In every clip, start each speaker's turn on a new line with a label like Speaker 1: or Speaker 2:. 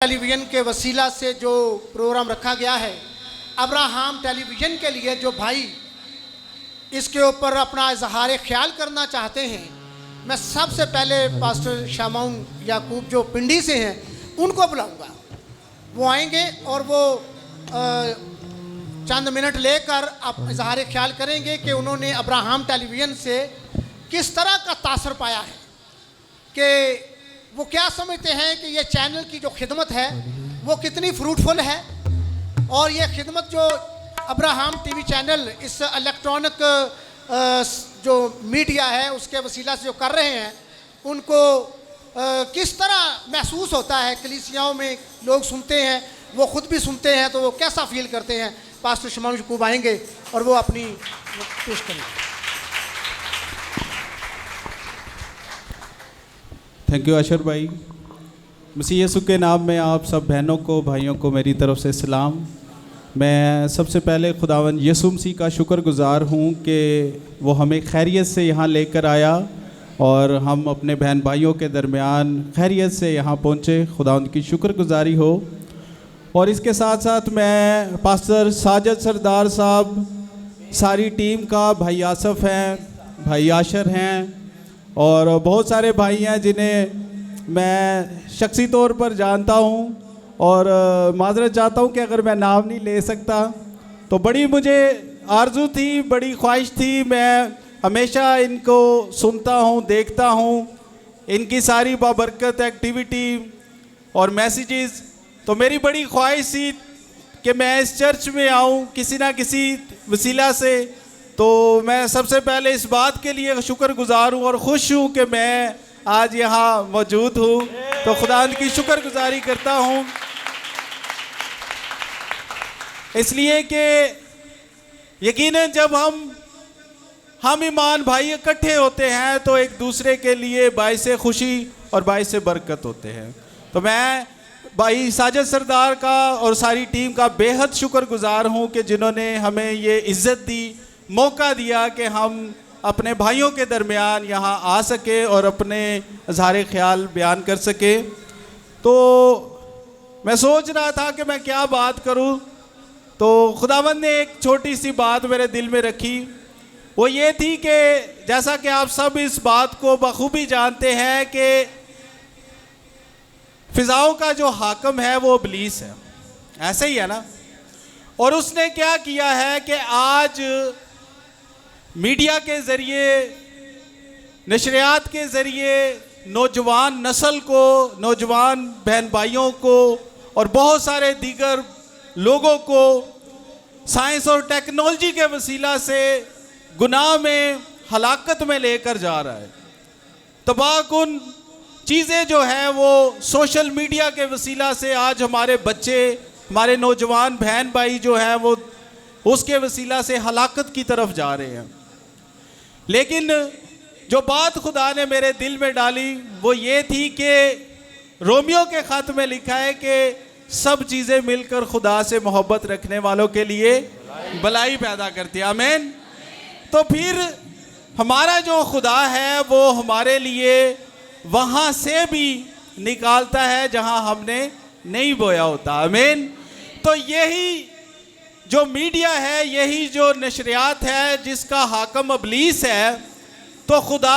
Speaker 1: Television के वसीला से जो प्रोग्राम रखा गया है, अब्राहम टेलीविज़न के लिए जो भाई इसके ऊपर अपना इजहार ख्याल करना चाहते हैं, मैं सबसे पहले पास्टर शामाउन याकूब जो पिंडी से हैं उनको बुलाऊंगा। वो आएंगे और वो चंद मिनट लेकर अब इजहार ख्याल करेंगे कि उन्होंने अब्राहम टेलीविज़न से किस तरह का तासर पाया है, कि वो क्या समझते हैं कि ये चैनल की जो खिदमत है वो कितनी फ्रूटफुल है, और ये खिदमत जो अब्राहम टीवी चैनल इस इलेक्ट्रॉनिक जो मीडिया है उसके वसीला से जो कर रहे हैं, उनको किस तरह महसूस होता है। कलीसियाओं में लोग सुनते हैं, वो ख़ुद भी सुनते हैं, तो वो कैसा फील करते हैं। पास्टर शामाउन याकूब आएंगे और वो अपनी पेश करेंगे।
Speaker 2: थैंक यू अशर भाई। मसीह यीशु के नाम में आप सब बहनों को भाइयों को मेरी तरफ से सलाम। मैं सबसे पहले खुदावंद यीशु मसीह का शुक्रगुज़ार हूँ कि वो हमें खैरियत से यहाँ लेकर आया और हम अपने बहन भाइयों के दरमियान खैरियत से यहाँ पहुँचे। खुदावंद की शुक्रगुज़ारी हो। और इसके साथ साथ मैं पास्टर साजिद सरदार साहब, सारी टीम का, भाई आसफ़ हैं, भाई आशर हैं और बहुत सारे भाई हैं जिन्हें मैं शख्सी तौर पर जानता हूं, और माजरत चाहता हूं कि अगर मैं नाम नहीं ले सकता तो बड़ी मुझे आरज़ू थी, बड़ी ख्वाहिश थी। मैं हमेशा इनको सुनता हूं, देखता हूं, इनकी सारी बाबरकत एक्टिविटी और मैसेजेस, तो मेरी बड़ी ख्वाहिश थी कि मैं इस चर्च में आऊं किसी ना किसी वसीला से। तो मैं सबसे पहले इस बात के लिए शुक्रगुज़ार हूँ और ख़ुश हूँ कि मैं आज यहाँ मौजूद हूँ। तो खुदा की शुक्रगुज़ारी करता हूँ, इसलिए कि यकीनन जब हम ईमान भाई इकट्ठे होते हैं तो एक दूसरे के लिए बाइसे खुशी और बाइसे बरकत होते हैं। तो मैं भाई साजिद सरदार का और सारी टीम का बेहद शुक्रगुज़ार हूँ कि जिन्होंने हमें ये इज़्ज़त दी, मौका दिया कि हम अपने भाइयों के दरमियान यहाँ आ सके और अपने इज़हार ख्याल बयान कर सके। तो मैं सोच रहा था कि मैं क्या बात करूँ, तो खुदावंद ने एक छोटी सी बात मेरे दिल में रखी। वो ये थी कि जैसा कि आप सब इस बात को बखूबी जानते हैं कि फ़िज़ाओं का जो हाकम है वो इब्लीस है, ऐसे ही है ना। और उसने क्या किया है कि आज मीडिया के ज़रिए, नशरियात के ज़रिए नौजवान नस्ल को, नौजवान बहन भाइयों को और बहुत सारे दीगर लोगों को साइंस और टेक्नोलॉजी के वसीला से गुनाह में, हलाकत में लेकर जा रहा है। तबाहकुन चीज़ें जो हैं वो सोशल मीडिया के वसीला से आज हमारे बच्चे, हमारे नौजवान बहन भाई जो हैं वो उसके वसीला से हलाकत की तरफ जा रहे हैं। लेकिन जो बात खुदा ने मेरे दिल में डाली वो ये थी कि रोमियो के ख़त में लिखा है कि सब चीज़ें मिलकर खुदा से मोहब्बत रखने वालों के लिए भलाई पैदा करती है। आमीन। तो फिर हमारा जो खुदा है वो हमारे लिए वहाँ से भी निकालता है जहाँ हमने नहीं बोया होता। आमीन। तो यही जो मीडिया है, यही जो नशरियात है जिसका हाकम इब्लीस है, तो खुदा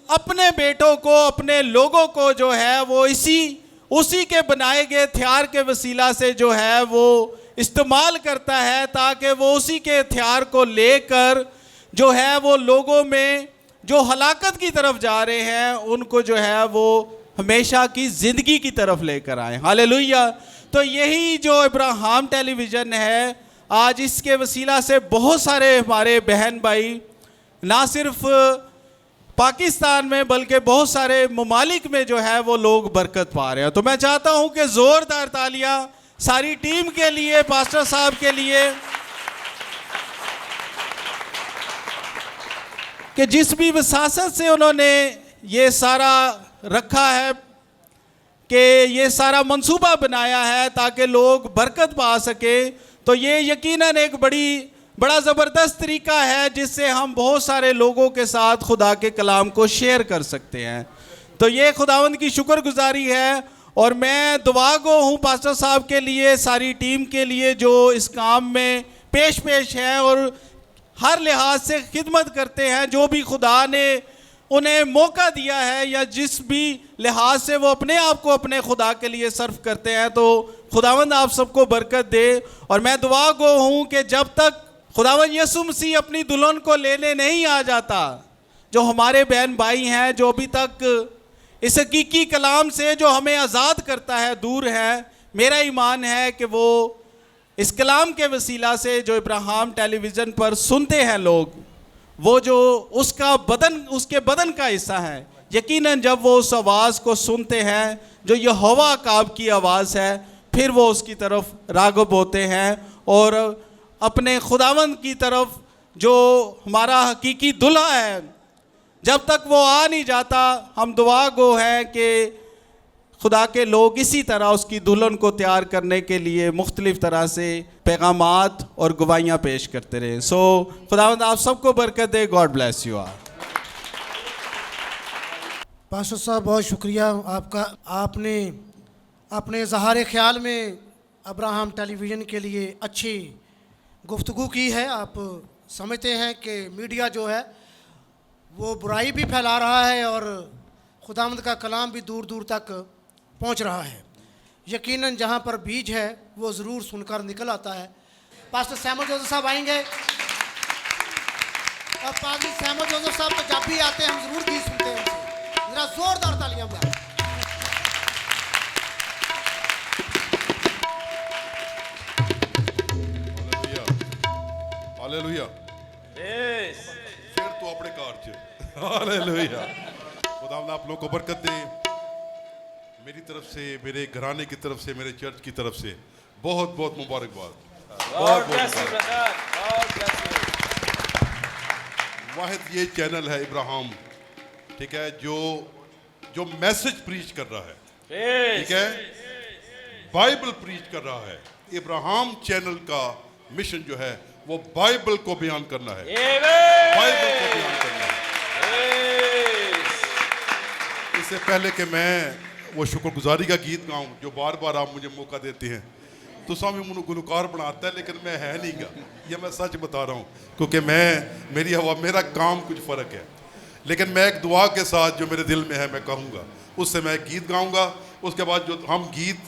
Speaker 2: अपने बेटों को, अपने लोगों को जो है वो उसी के बनाए गए हथियार के वसीला से जो है वो इस्तेमाल करता है, ताकि वो उसी के हथियार को लेकर जो है वो लोगों में जो हलाकत की तरफ जा रहे हैं उनको जो है वो हमेशा की ज़िंदगी की तरफ लेकर आए। हालेलुया। तो यही जो अब्राहम टेलीविज़न है, आज इसके वसीला से बहुत सारे हमारे बहन भाई ना सिर्फ पाकिस्तान में बल्कि बहुत सारे ममालिक में जो है वो लोग बरकत पा रहे हैं। तो मैं चाहता हूं कि ज़ोरदार तालियां सारी टीम के लिए, पास्टर साहब के लिए, कि जिस भी वसासत से उन्होंने ये सारा रखा है, कि ये सारा मंसूबा बनाया है ताकि लोग बरकत पा सके। तो ये यकीनन एक बड़ा ज़बरदस्त तरीका है जिससे हम बहुत सारे लोगों के साथ खुदा के कलाम को शेयर कर सकते हैं। तो ये खुदावंद की शुक्रगुजारी है। और मैं दुआ गो हूँ पास्टर साहब के लिए, सारी टीम के लिए जो इस काम में पेश हैं और हर लिहाज से खिदमत करते हैं। जो भी खुदा ने उन्हें मौका दिया है या जिस भी लिहाज से वो अपने आप को अपने खुदा के लिए सर्व करते हैं, तो खुदावंद आप सबको बरकत दे। और मैं दुआ गो हूँ कि जब तक खुदावंद यीशु मसीह अपनी दुल्हन को लेने नहीं आ जाता, जो हमारे बहन भाई हैं जो अभी तक इस हकीकी कलाम से जो हमें आज़ाद करता है दूर है, मेरा ईमान है कि वो इस कलाम के वसीला से जो इब्राहिम टेलीविज़न पर सुनते हैं लोग, वो जो उसके बदन का हिस्सा है, यकीनन जब वो उस आवाज़ को सुनते हैं जो यहोवा काब की आवाज़ है, फिर वो उसकी तरफ राग़िब होते हैं और अपने खुदावंद की तरफ जो हमारा हकीकी दुल्हा है, जब तक वो आ नहीं जाता, हम दुआ गो हैं कि खुदा के लोग इसी तरह उसकी दुल्हन को तैयार करने के लिए मुख्तलिफ़ तरह से पैगामात और गवाहियाँ पेश करते रहे। सो खुदावंद आप सबको बरकत दे। God bless you all.
Speaker 1: Pastor साहब बहुत शुक्रिया आपका। आपने अपने इज़हार ख्याल में अब्राहम टेलीविज़न के लिए अच्छी गुफ्तगू की है। आप समझते हैं कि मीडिया जो है वो बुराई भी फैला रहा है और खुदावंद का कलाम भी दूर दूर तक पहुंच रहा है। यकीनन जहां पर बीज है वो ज़रूर सुनकर निकल आता है। पास्टर सैमुअल जोसेफ साहब आएंगे और पास्टर सैमुअल जोसेफ साहब तो जब भी आते हैं हम ज़रूर गीत सुनते हैं उनसे। ज़रा ज़ोरदार तालियां बजाएं।
Speaker 3: हालेलुया। फिर तो अपने कार च हालेलुया। खुदावंद आप लोगों को बरकत दे। मेरी तरफ से, मेरे घराने की तरफ से, मेरे चर्च की तरफ से बहुत बहुत मुबारकबाद। बहुत वाहिद ये चैनल है इब्राहिम, ठीक है, जो मैसेज प्रीच कर रहा है, ठीक है, बाइबल प्रीच कर रहा है। इब्राहिम चैनल का मिशन जो है वो बाइबल को बयान करना है, बाइबल को बयान करना है। इससे पहले कि मैं वो शुक्रगुजारी का गीत गाऊं जो बार बार आप मुझे मौका देते हैं, तो सामने मुझे गुलकार बनाता है, लेकिन मैं है नहीं गा, ये मैं सच बता रहा हूँ, क्योंकि मेरा काम कुछ फ़र्क है। लेकिन मैं एक दुआ के साथ जो मेरे दिल में है मैं कहूँगा, उससे मैं एक गीत गाऊँगा। उसके बाद जो हम गीत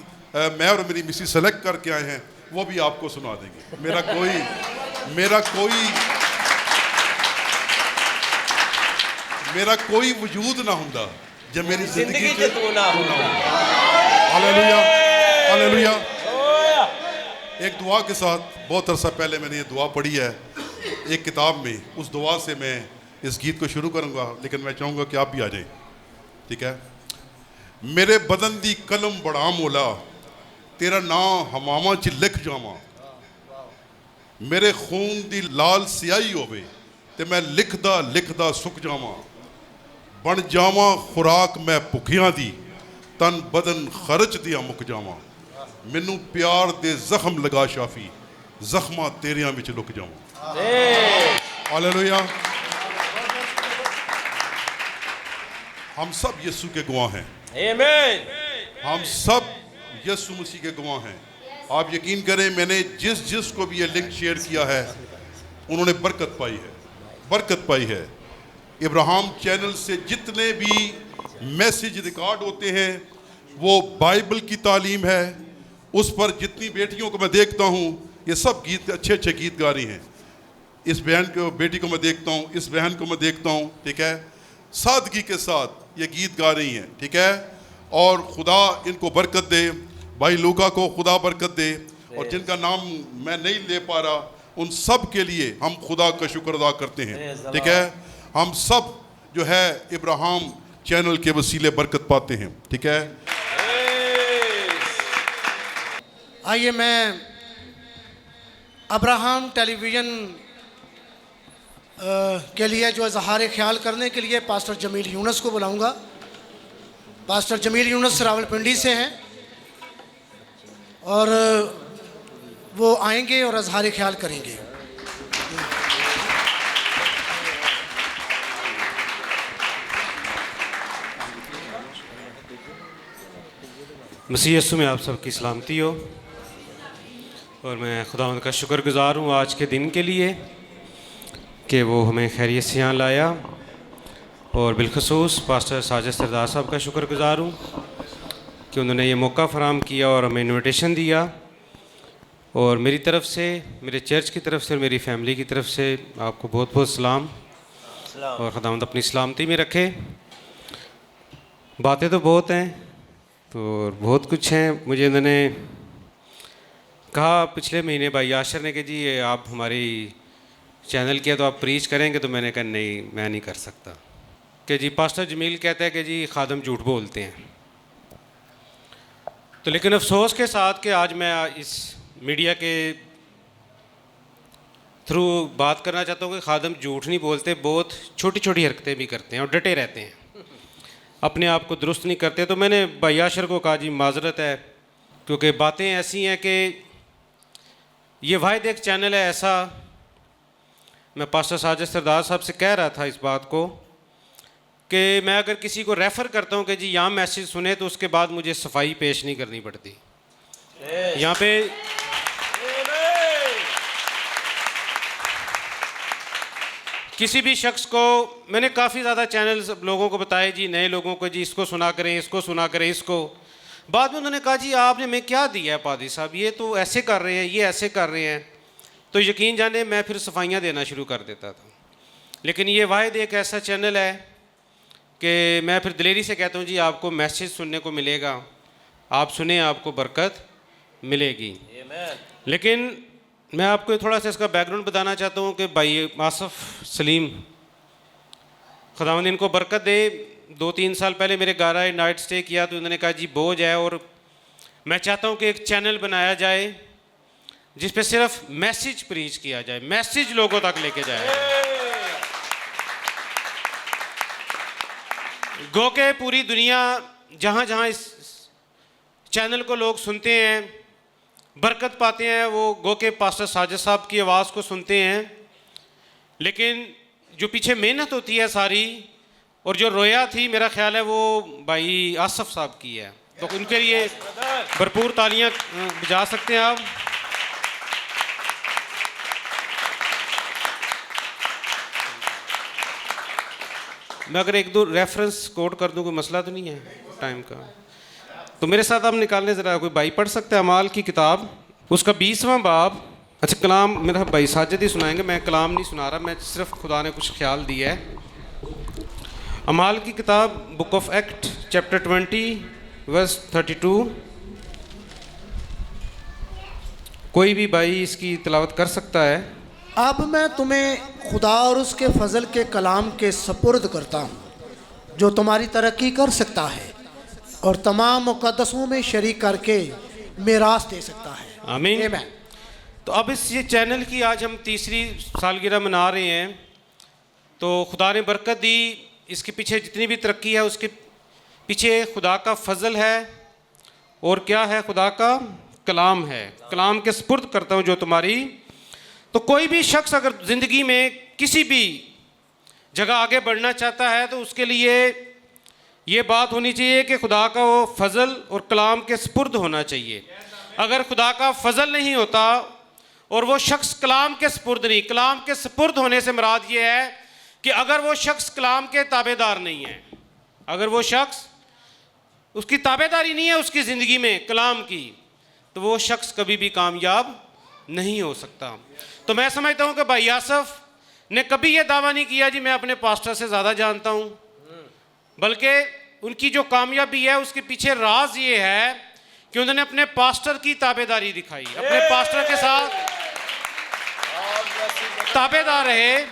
Speaker 3: मैं और मेरी मिसी सेलेक्ट करके आए हैं वो भी आपको सुना देंगे। मेरा कोई वजूद ना होता जब मेरी जिंदगी ना हो। Hallelujah, hallelujah. एक दुआ के साथ, बहुत अरसा पहले मैंने ये दुआ पढ़ी है एक किताब में, उस दुआ से मैं इस गीत को शुरू करूंगा, लेकिन मैं चाहूँगा कि आप भी आ जाएं, ठीक है। मेरे बदन दी कलम बड़ा मोला, तेरा नाम हमामा च लिख जावा, मेरे खून दी लाल स्याही होवे ते मैं लिखदा लिखदा सुक जावा, बन जावा खुराक मैं भुखियां दी, तन बदन खर्च दिया मुक जावा, मैनू प्यार दे जख्म लगा शाफी, जख्मा तेरियां विच लुक जावा। हालेलुया। हम सब यीशु के गवाह हैं, हम सब यीशु मसीह के गवाह हैं। आप यकीन करें, मैंने जिस को भी ये लिंक शेयर किया है उन्होंने बरकत पाई है, बरकत पाई है। इब्राहिम चैनल से जितने भी मैसेज रिकॉर्ड होते हैं वो बाइबल की तालीम है। उस पर जितनी बेटियों को मैं देखता हूँ ये सब गीत अच्छे अच्छे गीत गा रही हैं। इस बहन को, बेटी को मैं देखता हूँ, इस बहन को मैं देखता हूँ, ठीक है, सादगी के साथ ये गीत गा रही हैं, ठीक है। और खुदा इनको बरकत दे। भाई लूका को खुदा बरकत दे, और जिनका नाम मैं नहीं ले पा रहा उन सब के लिए हम खुदा का शुक्र अदा करते हैं, ठीक है। हम सब जो है इब्राहिम चैनल के वसीले बरकत पाते हैं, ठीक है।
Speaker 1: आइए मैं अब्राहम टेलीविज़न के लिए जो इज़हार ख्याल करने के लिए पास्टर जमील यूनुस को बुलाऊंगा। पास्टर जमील यूनुस रावलपिंडी से हैं और वो आएंगे और इज़हार ख्याल करेंगे।
Speaker 4: मसीह यीशु में आप सबकी सलामती हो। और मैं खुदावंद का शुक्रगुज़ार हूँ आज के दिन के लिए कि वो हमें खैरियत से यहाँ लाया। और बिलखसूस पास्टर साजिद सरदार साहब का शुक्रगुज़ार हूँ कि उन्होंने ये मौका फराहम किया और हमें इनविटेशन दिया। और मेरी तरफ़ से, मेरे चर्च की तरफ से और मेरी फैमिली की तरफ से आपको बहुत बहुत सलाम। और खुदावंद अपनी सलामती में रखे। बातें तो बहुत हैं, तो बहुत कुछ हैं। मुझे उन्होंने कहा पिछले महीने भाई आशर ने कि जी ये आप हमारी चैनल किया तो आप प्रीच करेंगे, तो मैंने कहा नहीं, मैं नहीं कर सकता। कि जी पास्टर जमील कहता है कि जी खादम झूठ बोलते हैं। तो लेकिन अफसोस के साथ कि आज मैं इस मीडिया के थ्रू बात करना चाहता हूँ कि खादम झूठ नहीं बोलते, बहुत छोटी छोटी हरकतें भी करते हैं और डटे रहते हैं, अपने आप को दुरुस्त नहीं करते। तो मैंने भाई आशर को कहा जी माजरत है, क्योंकि बातें ऐसी हैं कि ये वाहिद एक चैनल है ऐसा। मैं पास्टर साजिद सरदार साहब से कह रहा था इस बात को कि मैं अगर किसी को रेफ़र करता हूँ कि जी यहाँ मैसेज सुने, तो उसके बाद मुझे सफाई पेश नहीं करनी पड़ती। यहाँ पे किसी भी शख्स को मैंने काफ़ी ज़्यादा चैनल्स लोगों को बताए जी, नए लोगों को जी इसको सुना करें, इसको सुना करें, इसको। बाद में उन्होंने कहा जी आपने मैं क्या दिया है पादी साहब, ये तो ऐसे कर रहे हैं, ये ऐसे कर रहे हैं। तो यकीन जाने मैं फिर सफाइयाँ देना शुरू कर देता था। लेकिन ये वाहिद एक ऐसा चैनल है कि मैं फिर दिलेरी से कहता हूँ जी आपको मैसेज सुनने को मिलेगा, आप सुने, आपको बरकत मिलेगी। लेकिन मैं आपको थोड़ा सा इसका बैकग्राउंड बताना चाहता हूँ कि भाई आसफ़ सलीम खुदावंद इनको बरकत दे, 2-3 साल पहले मेरे घर आए, नाइट स्टे किया। तो उन्होंने कहा जी बोझ है और मैं चाहता हूँ कि एक चैनल बनाया जाए जिस पे सिर्फ मैसेज प्रीच किया जाए, मैसेज लोगों तक लेके जाए। गो के पूरी दुनिया जहाँ जहाँ इस चैनल को लोग सुनते हैं, बरकत पाते हैं, वो गो के पास्टर साजिद साहब की आवाज़ को सुनते हैं। लेकिन जो पीछे मेहनत होती है सारी और जो रोया थी, मेरा ख्याल है वो भाई आसफ़ साहब की है। तो उनके लिए भरपूर तालियां बजा सकते हैं आप। मैं अगर 1-2 रेफरेंस कोट कर दूं, कोई मसला तो नहीं है टाइम का? तो मेरे साथ आप निकालने ज़रा, कोई भाई पढ़ सकते हैं अमाल की किताब, उसका 20वां बाब। अच्छा कलाम मेरा भाई साजिद ही सुनाएंगे, मैं कलाम नहीं सुना रहा, मैं सिर्फ खुदा ने कुछ ख्याल दिया है। अमाल की किताब book of act chapter 20 verse 32। कोई भी भाई इसकी तिलावत कर सकता है।
Speaker 1: अब मैं तुम्हें खुदा और उसके फजल के कलाम के सपुर्द करता हूँ, जो तुम्हारी तरक्की कर सकता है और तमाम मुकद्दसों में शरीक करके मीरास दे सकता है।
Speaker 4: आमीन। तो अब ये चैनल की आज हम 3री सालगिरह मना रहे हैं। तो खुदा ने बरकत दी, इसके पीछे जितनी भी तरक्की है उसके पीछे खुदा का फजल है। और क्या है? खुदा का कलाम है। कलाम के सपुर्द करता हूँ जो तुम्हारी। तो कोई भी शख्स अगर ज़िंदगी में किसी भी जगह आगे बढ़ना चाहता है तो उसके लिए ये बात होनी चाहिए कि खुदा का वो फजल और कलाम के सपुर्द होना चाहिए। अगर खुदा का फजल नहीं होता और वो शख्स कलाम के सपुर्द नहीं, कलाम के सपुर्द होने से मुराद ये है कि अगर वो शख्स कलाम के ताबेदार नहीं है, अगर वो शख्स उसकी ताबेदारी नहीं है उसकी ज़िंदगी में कलाम की, तो वो शख्स कभी भी कामयाब नहीं हो सकता। तो मैं समझता हूँ कि भाई आसफ़ ने कभी ये दावा नहीं किया जी मैं अपने पास्टर से ज़्यादा जानता हूँ, बल्कि उनकी जो कामयाबी है उसके पीछे राज ये है कि उन्होंने अपने पास्टर की ताबेदारी दिखाई, अपने पास्टर के साथ ताबेदार रहे।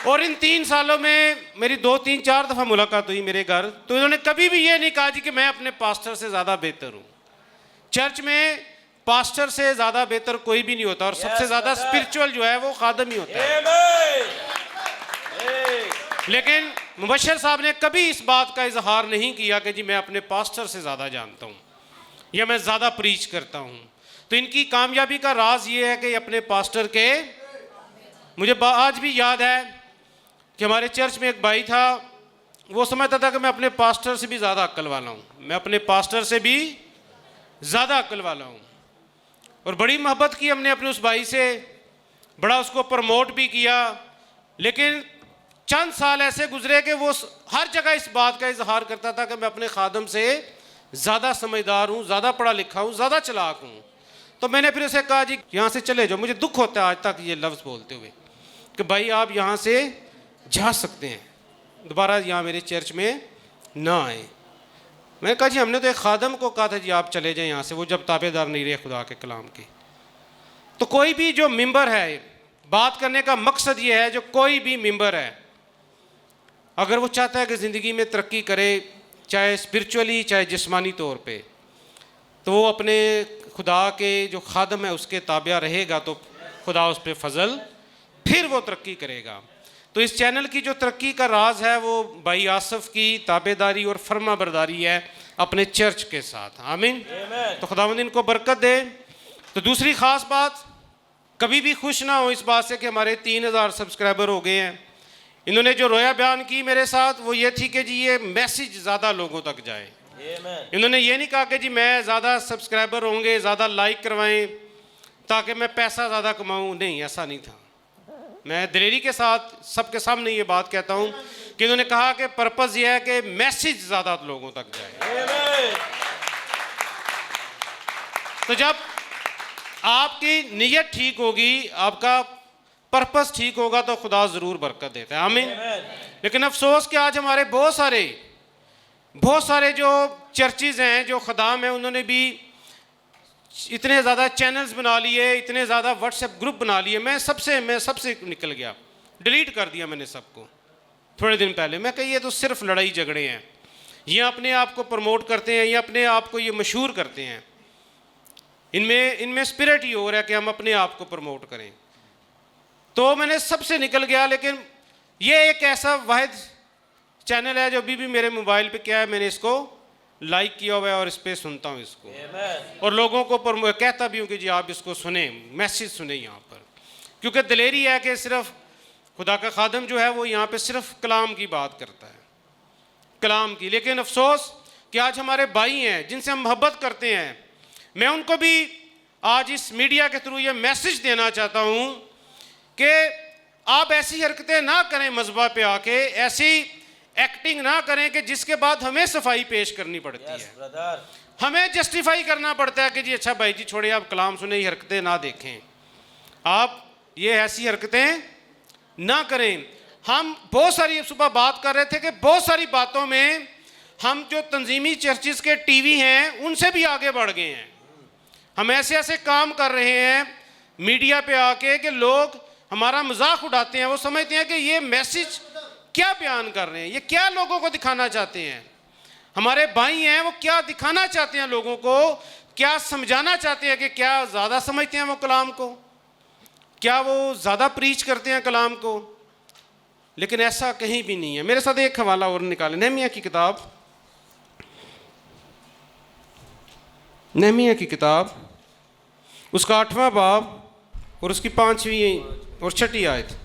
Speaker 4: और इन 3 सालों में मेरी 2-3-4 दफ़ा मुलाकात हुई मेरे घर, तो इन्होंने कभी भी ये नहीं कहा जी कि मैं अपने पास्टर से ज़्यादा बेहतर हूँ। चर्च में पास्टर से ज़्यादा बेहतर कोई भी नहीं होता और सबसे ज़्यादा स्पिरिचुअल जो है वो खादम ही होता है। लेकिन मुबशर साहब ने कभी इस बात का इजहार नहीं किया कि जी मैं अपने पास्टर से ज़्यादा जानता हूँ या मैं ज़्यादा प्रीच करता हूँ। तो इनकी कामयाबी का राज ये है कि अपने पास्टर के, मुझे आज भी याद है कि हमारे चर्च में एक भाई था, वो समझता था कि मैं अपने पास्टर से भी ज़्यादा अक्ल वाला हूँ, मैं अपने पास्टर से भी ज़्यादा अक्ल वाला हूँ। और बड़ी मोहब्बत की हमने अपने उस भाई से, बड़ा उसको प्रमोट भी किया, लेकिन चंद साल ऐसे गुजरे कि वो हर जगह इस बात का इजहार करता था कि मैं अपने खादम से ज़्यादा समझदार हूँ, ज़्यादा पढ़ा लिखा हूँ, ज़्यादा चालाक हूँ। तो मैंने फिर उसे कहा जी यहाँ से चले जाओ। मुझे दुख होता है आज तक ये लफ्ज़ बोलते हुए कि भाई आप यहाँ से जा सकते हैं, दोबारा यहाँ मेरे चर्च में ना आए। मैंने कहा जी हमने तो एक खादम को कहा था जी आप चले जाएं यहाँ से, वो जब ताबेदार नहीं रहे खुदा के कलाम के। तो कोई भी जो मेंबर है, बात करने का मकसद ये है, जो कोई भी मेंबर है अगर वो चाहता है कि ज़िंदगी में तरक्की करे, चाहे स्पिरिचुअली चाहे जिस्मानी तौर पे, तो वो अपने खुदा के जो खादम है उसके ताबिया रहेगा तो खुदा उस पर फजल, फिर वो तरक्की करेगा। तो इस चैनल की जो तरक्की का राज है वो भाई आसफ़ की ताबेदारी और फर्मा बरदारी है अपने चर्च के साथ। आमीन। तो खुदावंद इनको बरकत दे। तो दूसरी ख़ास बात, कभी भी खुश ना हो इस बात से कि हमारे 3000 सब्सक्राइबर हो गए हैं। इन्होंने जो रोया बयान की मेरे साथ वो ये थी कि जी ये मैसेज ज़्यादा लोगों तक जाए। इन्होंने ये नहीं कहा कि जी मैं ज़्यादा सब्सक्राइबर होंगे, ज़्यादा लाइक करवाएं ताकि मैं पैसा ज़्यादा कमाऊं। नहीं, ऐसा नहीं था। मैं दिलेरी के साथ सबके सामने ये बात कहता हूं कि इन्होंने कहा कि पर्पज़ ये है कि मैसेज ज़्यादा लोगों तक जाए। तो जब आपकी नीयत ठीक होगी, आपका पर्पस ठीक होगा तो खुदा ज़रूर बरकत देता है। आमीन। लेकिन अफसोस कि आज हमारे बहुत सारे जो चर्चेज़ हैं, जो खदाम हैं, उन्होंने भी इतने ज़्यादा चैनल्स बना लिए, इतने ज़्यादा व्हाट्सएप ग्रुप बना लिए। मैं सबसे निकल गया, डिलीट कर दिया मैंने सबको थोड़े दिन पहले। मैं कही ये तो सिर्फ लड़ाई झगड़े हैं, ये अपने आप को प्रमोट करते हैं, ये अपने आप को ये मशहूर करते हैं। इनमें स्पिरिट ही हो रहा है कि हम अपने आप को प्रमोट करें। तो मैंने सबसे निकल गया। लेकिन ये एक ऐसा वाहिद चैनल है जो अभी भी मेरे मोबाइल पे क्या है, मैंने इसको लाइक किया हुआ है और इस पर सुनता हूँ इसको, और लोगों को कहता भी हूँ कि जी आप इसको सुने, मैसेज सुने यहाँ पर। क्योंकि दिलेरी है कि सिर्फ खुदा का खादम जो है वो यहाँ पे सिर्फ कलाम की बात करता है, कलाम की। लेकिन अफसोस कि आज हमारे भाई हैं जिनसे हम मोहब्बत करते हैं, मैं उनको भी आज इस मीडिया के थ्रू ये मैसेज देना चाहता हूँ कि आप ऐसी हरकतें ना करें, मजबा पे आके ऐसी एक्टिंग ना करें कि जिसके बाद हमें सफाई पेश करनी पड़ती है, हमें जस्टिफाई करना पड़ता है कि जी अच्छा भाई जी छोड़िए, आप कलाम सुने, ये हरकतें ना देखें, आप ये ऐसी हरकतें ना करें। हम बहुत सारी सुबह बात कर रहे थे कि बहुत सारी बातों में हम जो तंजीमी चर्चिज़ के टीवी हैं उनसे भी आगे बढ़ गए हैं। हम ऐसे ऐसे काम कर रहे हैं मीडिया पे आके कि लोग हमारा मजाक उड़ाते हैं। वो समझते हैं कि ये मैसेज क्या बयान कर रहे हैं, ये क्या लोगों को दिखाना चाहते हैं। हमारे भाई हैं वो क्या दिखाना चाहते हैं लोगों को, क्या समझाना चाहते हैं कि क्या ज़्यादा समझते हैं वो कलाम को, क्या वो ज़्यादा प्रीच करते हैं कलाम को। लेकिन ऐसा कहीं भी नहीं है। मेरे साथ एक हवाला और निकालें, नहमिया की किताब, नहमिया की किताब, उसका 8वां बाब और उसकी 5वीं और 6ठी आयत।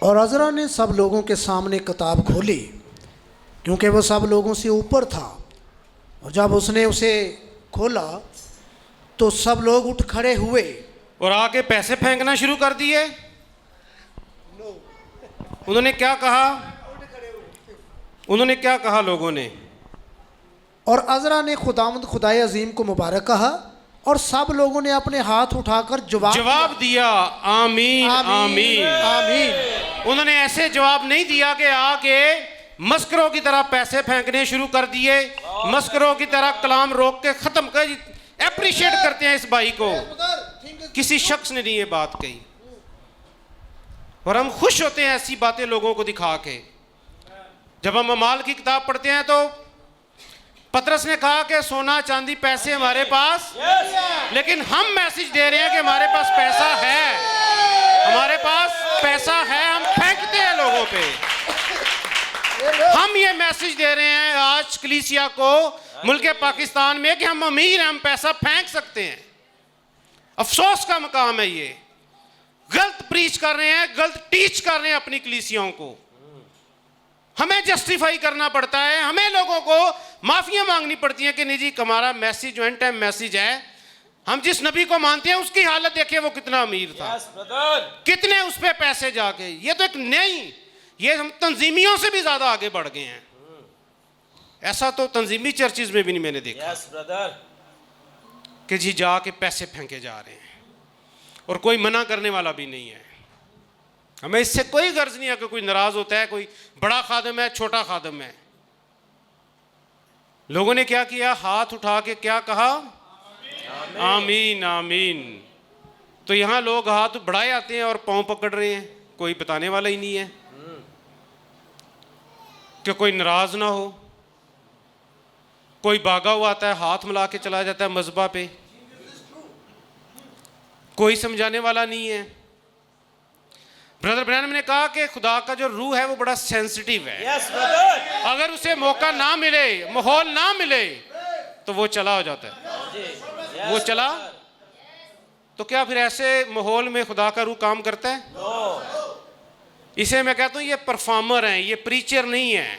Speaker 1: और अज़रा ने सब लोगों के सामने किताब खोली क्योंकि वो सब लोगों से ऊपर था, और जब उसने उसे खोला तो सब लोग उठ खड़े हुए
Speaker 4: और आके पैसे फेंकना शुरू कर दिए। उन्होंने क्या कहा, उन्होंने क्या कहा लोगों ने?
Speaker 1: और अज़रा ने खुदावंद खुदाए अजीम को मुबारक कहा और सब लोगों ने अपने हाथ उठाकर जवाब दिया, आमीन आमीन आमीन।
Speaker 4: उन्होंने ऐसे जवाब नहीं दिया कि आके मस्करों की तरह पैसे फेंकने शुरू कर दिए, मस्करों की तरह कलाम रोक के ख़त्म कर। एप्रिशिएट करते हैं इस भाई को, किसी शख्स ने नहीं ये बात कही, और हम खुश होते हैं ऐसी बातें लोगों को दिखा के। जब हम अमाल की किताब पढ़ते हैं तो पतरस ने कहा कि सोना चांदी पैसे हमारे पास, लेकिन हम मैसेज दे रहे हैं कि हमारे पास पैसा है, हमारे पास पैसा है, हम फेंकते हैं लोगों पे। हम ये मैसेज दे रहे हैं आज कलीसिया को, मुल्क पाकिस्तान में, कि हम अमीर हैं, हम पैसा फेंक सकते हैं। अफसोस का मकाम है ये। गलत प्रीच कर रहे हैं, गलत टीच कर रहे हैं अपनी कलीसियाओं को। हमें जस्टिफाई करना पड़ता है, हमें लोगों को माफियां मांगनी पड़ती हैं कि नहीं जी हमारा मैसेज जो एंड टाइम मैसेज है, हम जिस नबी को मानते हैं उसकी हालत देखिए वो कितना अमीर था, कितने उस पे पैसे जाके, ये तो एक नहीं, ये हम तंजीमियों से भी ज्यादा आगे बढ़ गए हैं। ऐसा तो तंजीमी चर्चिज में भी नहीं मैंने देखा कि जी जाके पैसे फेंके जा रहे हैं और कोई मना करने वाला भी नहीं है। हमें इससे कोई गर्ज नहीं है कि कोई नाराज होता है, कोई बड़ा खादम है छोटा खादम है। लोगों ने क्या किया, हाथ उठा के क्या कहा, आमीन आमीन। तो यहां लोग हाथ बढ़ाए आते हैं और पांव पकड़ रहे हैं, कोई बताने वाला ही नहीं है कि कोई नाराज ना हो। कोई भागा हुआ आता है, हाथ मिला के चला जाता है मज़बा पे, कोई समझाने वाला नहीं है। ब्रदर ब्रैनम ने कहा कि खुदा का जो रूह है वो बड़ा सेंसिटिव है। अगर उसे मौका ना मिले, माहौल ना मिले, तो वो चला हो जाता है। वो चला तो क्या फिर ऐसे माहौल में खुदा का रूह काम करता है? इसे मैं कहता हूं ये परफॉर्मर हैं, ये प्रीचर नहीं है।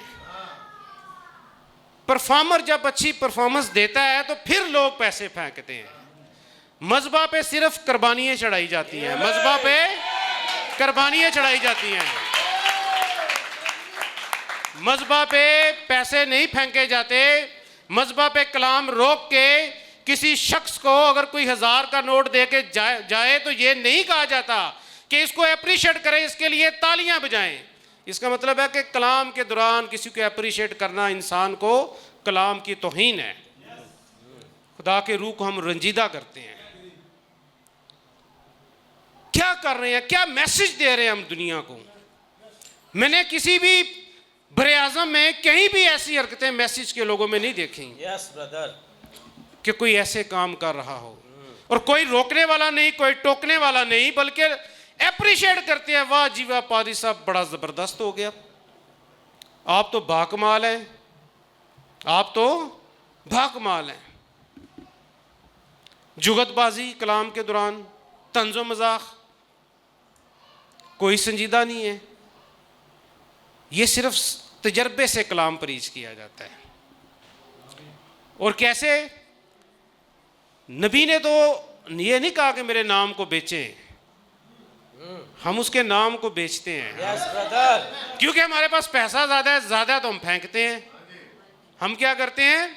Speaker 4: परफॉर्मर जब अच्छी परफॉर्मेंस देता है तो फिर लोग पैसे फेंकते हैं। मज़बा पे सिर्फ कुर्बानियां चढ़ाई जाती हैं, मज़बा पे कुर्बानियां चढ़ाई जाती हैं, मज़बा पे पैसे नहीं फेंके जाते। मज़बा पे कलाम रोक के किसी शख्स को अगर कोई 1000 का नोट दे के जाए तो ये नहीं कहा जाता कि इसको अप्रिशिएट करें, इसके लिए तालियां बजाएं। इसका मतलब है कि कलाम के दौरान किसी को अप्रिशिएट करना इंसान को कलाम की तौहीन है। खुदा के रूह को हम रंजीदा करते हैं। क्या कर रहे हैं, क्या मैसेज दे रहे हैं हम दुनिया को? मैंने किसी भी बरे आज़म में कहीं भी ऐसी हरकतें मैसेज के लोगों में नहीं देखी कि कोई ऐसे काम कर रहा हो और कोई रोकने वाला नहीं, कोई टोकने वाला नहीं, बल्कि अप्रिशिएट करते हैं, वाह जी वाह पादी साहब बड़ा ज़बरदस्त हो गया, आप तो बाकमाल हैं, आप तो बाकमाल हैं। जुगतबाजी कलाम के दौरान, तंज़ो मजाक, कोई संजीदा नहीं है। ये सिर्फ तजर्बे से कलाम परीच किया जाता है। और कैसे? नबी ने तो ये नहीं कहा कि मेरे नाम को बेचें, हम उसके नाम को बेचते हैं। क्योंकि हमारे पास पैसा ज़्यादा है, ज़्यादा तो हम फेंकते हैं। हम क्या करते हैं?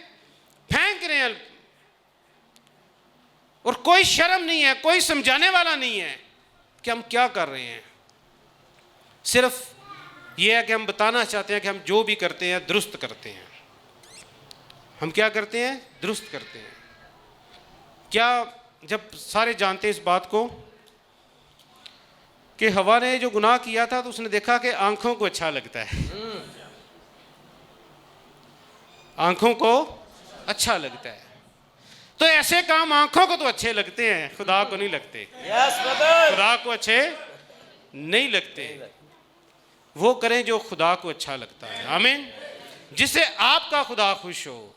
Speaker 4: फेंक रहे हैं। और कोई शर्म नहीं है, कोई समझाने वाला नहीं है कि हम क्या कर रहे हैं। सिर्फ ये है कि हम बताना चाहते हैं कि हम जो भी करते हैं दुरुस्त करते हैं। हम क्या करते हैं? दुरुस्त करते हैं। क्या जब सारे जानते हैं इस बात को कि हवा ने जो गुनाह किया था तो उसने देखा कि आंखों को अच्छा लगता है, आंखों को अच्छा लगता है। तो ऐसे काम आंखों को तो अच्छे लगते हैं, खुदा को नहीं लगते। खुदा को अच्छे नहीं लगते। वो करें जो खुदा को अच्छा लगता है। आमीन। जिससे आपका खुदा खुश हो।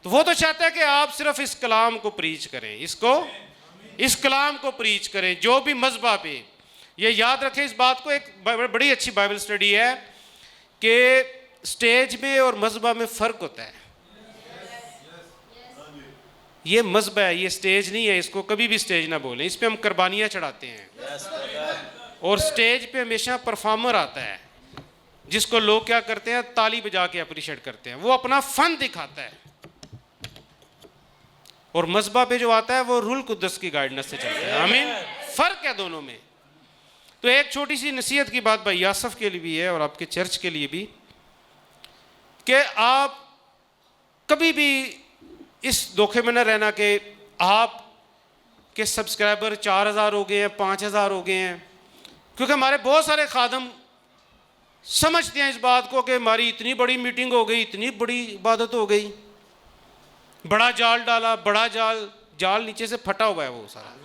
Speaker 4: तो वो तो चाहता है कि आप सिर्फ इस कलाम को प्रीच करें, इस कलाम को प्रीच करें, जो भी मज़बा पे। ये याद रखें इस बात को, एक बड़ी अच्छी बाइबल स्टडी है कि स्टेज में और मज़बा में फ़र्क होता है। ये मज़बा है, ये स्टेज नहीं है। इसको कभी भी स्टेज ना बोलें। इस पे हम कुर्बानियाँ चढ़ाते हैं। और स्टेज पे हमेशा परफॉर्मर आता है जिसको लोग क्या करते हैं? ताली बजा के अप्रिशिएट करते हैं। वो अपना फन दिखाता है। और मज़बा पे जो आता है वो रूल कुद्दस की गाइडेंस से चलता है। आमीन। फ़र्क है दोनों में। तो एक छोटी सी नसीहत की बात भाई यासफ के लिए भी है और आपके चर्च के लिए भी, कि आप कभी भी इस धोखे में न रहना कि आप के सब्सक्राइबर 4000 हो गए हैं, 5000 हो गए हैं। क्योंकि हमारे बहुत सारे खादम समझते हैं इस बात को कि हमारी इतनी बड़ी मीटिंग हो गई, इतनी बड़ी इबादत हो गई, बड़ा जाल डाला, बड़ा जाल नीचे से फटा हुआ है, वो सारा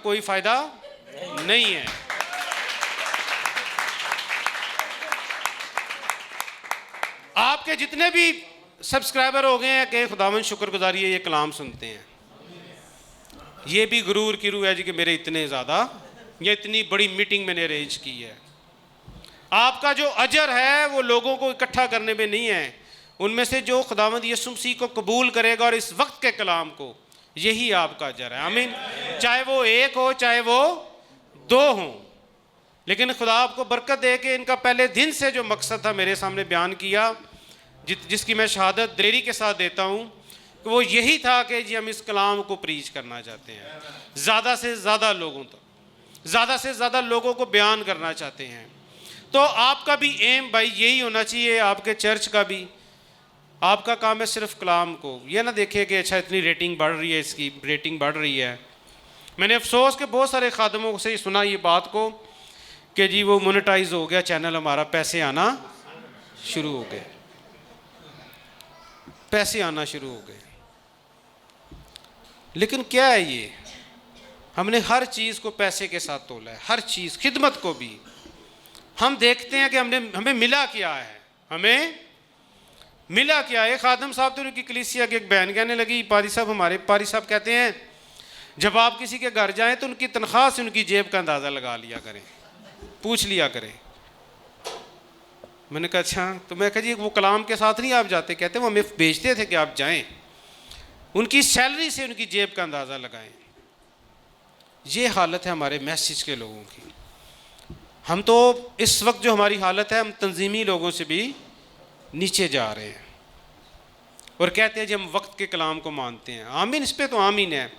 Speaker 4: कोई फायदा नहीं है। आपके जितने भी सब्सक्राइबर हो गए हैं कि खुदावन शुक्रगुजारी है, ये कलाम सुनते हैं, ये भी गुरूर की रूह है जी कि मेरे इतने ज़्यादा या इतनी बड़ी मीटिंग मैंने अरेंज की है। आपका जो अजर है वो लोगों को इकट्ठा करने में नहीं है, उनमें से जो खुदावंद यीशु मसीह को कबूल करेगा और इस वक्त के कलाम को, यही आपका अजर है। आमीन। चाहे वो एक हो चाहे वो दो हो, लेकिन खुदा आपको बरकत दे के इनका पहले दिन से जो मकसद था मेरे सामने बयान किया, जिसकी मैं शहादत दिलेरी के साथ देता हूँ, कि वो यही था कि जी हम इस कलाम को प्रीच करना चाहते हैं, ज़्यादा से ज़्यादा लोगों तक, ज़्यादा से ज़्यादा लोगों को बयान करना चाहते हैं। तो आपका भी एम भाई यही होना चाहिए, आपके चर्च का भी। आपका काम है सिर्फ कलाम को, ये ना देखिए कि अच्छा इतनी रेटिंग बढ़ रही है, इसकी रेटिंग बढ़ रही है। मैंने अफसोस के बहुत सारे खादमों से सुना ये बात को कि जी वो मोनेटाइज हो गया चैनल, हमारा पैसे आना शुरू हो गए, पैसे आना शुरू हो गए। लेकिन क्या है ये, हमने हर चीज़ को पैसे के साथ तोला है, हर चीज़, खिदमत को भी। हम देखते हैं कि हमें मिला क्या है, हमें मिला क्या है। खादम साहब तो उनकी कलीसिया के एक बहन कहने लगी, पारी साहब, हमारे पारी साहब कहते हैं जब आप किसी के घर जाएं तो उनकी तनख्वाह से उनकी जेब का अंदाज़ा लगा लिया करें, पूछ लिया करें। मैंने कहा अच्छा, तो मैं कहा जी वो कलाम के साथ नहीं आप जाते? कहते वो हमें भेजते थे कि आप जाएं, उनकी सैलरी से उनकी जेब का अंदाज़ा लगाएं। ये हालत है हमारे मैसेज के लोगों की। हम तो इस वक्त जो हमारी हालत है, हम तंजीमी लोगों से भी नीचे जा रहे हैं और कहते हैं जी हम वक्त के कलाम को मानते हैं। आमीन, इस पे तो आमीन है।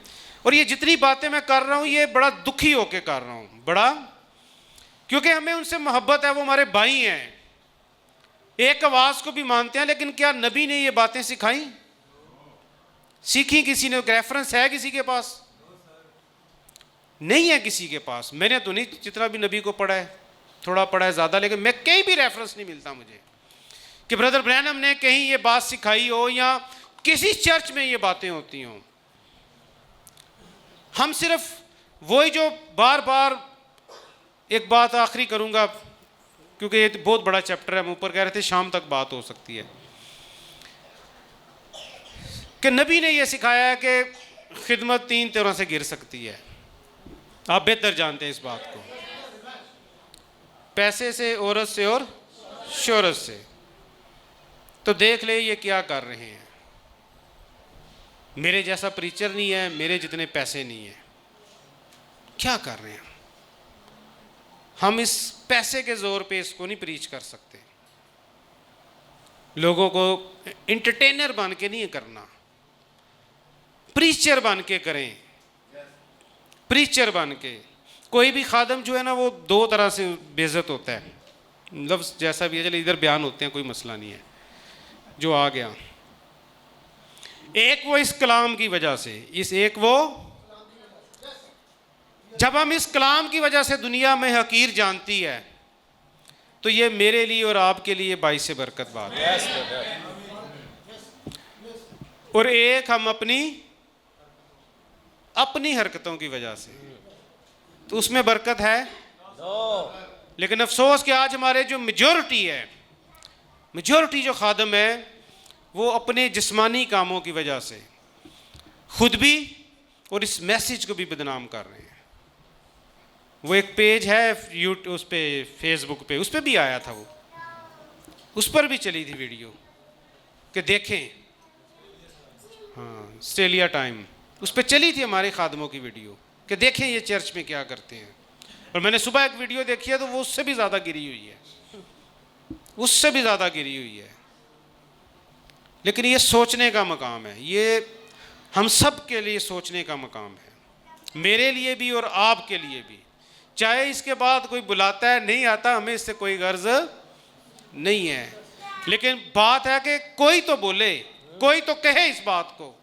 Speaker 4: और ये जितनी बातें मैं कर रहा हूँ ये बड़ा दुखी होकर कर रहा हूँ, बड़ा, क्योंकि हमें उनसे मोहब्बत है, वो हमारे भाई हैं, एक आवाज़ को भी मानते हैं। लेकिन क्या नबी ने ये बातें सिखाई, सीखी किसी ने? रेफरेंस है किसी के पास? नहीं है किसी के पास। मैंने तो नहीं, जितना भी नबी को पढ़ा है, थोड़ा पढ़ा है ज़्यादा, लेकिन मैं कहीं भी रेफरेंस नहीं मिलता मुझे कि ब्रदर ब्रैनम ने कहीं ये बात सिखाई हो या किसी चर्च में ये बातें होती हों। हम सिर्फ वही जो बार बार, एक बात आखिरी करूंगा क्योंकि ये बहुत बड़ा चैप्टर है, हम ऊपर कह रहे थे शाम तक बात हो सकती है, कि नबी ने यह सिखाया है कि खिदमत 3 तरह से गिर सकती है। आप बेहतर जानते हैं इस बात को, पैसे से, औरत से और शोहरत से। तो देख ले ये क्या कर रहे हैं। मेरे जैसा प्रीचर नहीं है, मेरे जितने पैसे नहीं है, क्या कर रहे हैं। हम इस पैसे के जोर पे इसको नहीं प्रीच कर सकते। लोगों को इंटरटेनर बन के नहीं करना, प्रीचर बन के करें, प्रीचर बन के। कोई भी खादम जो है ना वो 2 तरह से बेइज्जत होता है, लफ्ज़ जैसा भी है, चलिए इधर बयान होते हैं, कोई मसला नहीं है, जो आ गया। एक वो इस कलाम की वजह से, एक वो जब हम इस कलाम की वजह से दुनिया में हकीर जानती है, तो ये मेरे लिए और आपके लिए बाइस से बरकत बात है। और एक हम अपनी हरकतों की वजह से, तो उसमें बरकत है। लेकिन अफसोस कि आज हमारे जो मेजॉरिटी जो खादम है वो अपने जिस्मानी कामों की वजह से खुद भी और इस मैसेज को भी बदनाम कर रहे हैं। वो एक पेज है यूट्यूब, उस पे फेसबुक पे, उस पे भी आया था, वो उस पर भी चली थी वीडियो कि देखें, हाँ, ऑस्ट्रेलिया टाइम, उस पे चली थी हमारे खादमों की वीडियो कि देखें ये चर्च में क्या करते हैं। और मैंने सुबह एक वीडियो देखी है तो वो उससे भी ज़्यादा गिरी हुई है, उससे भी ज़्यादा गिरी हुई है। लेकिन ये सोचने का मकाम है, ये हम सब के लिए सोचने का मकाम है, मेरे लिए भी और आपके लिए भी। चाहे इसके बाद कोई बुलाता है, नहीं आता, हमें इससे कोई गर्ज नहीं है। लेकिन बात है कि कोई तो बोले, कोई तो कहे इस बात को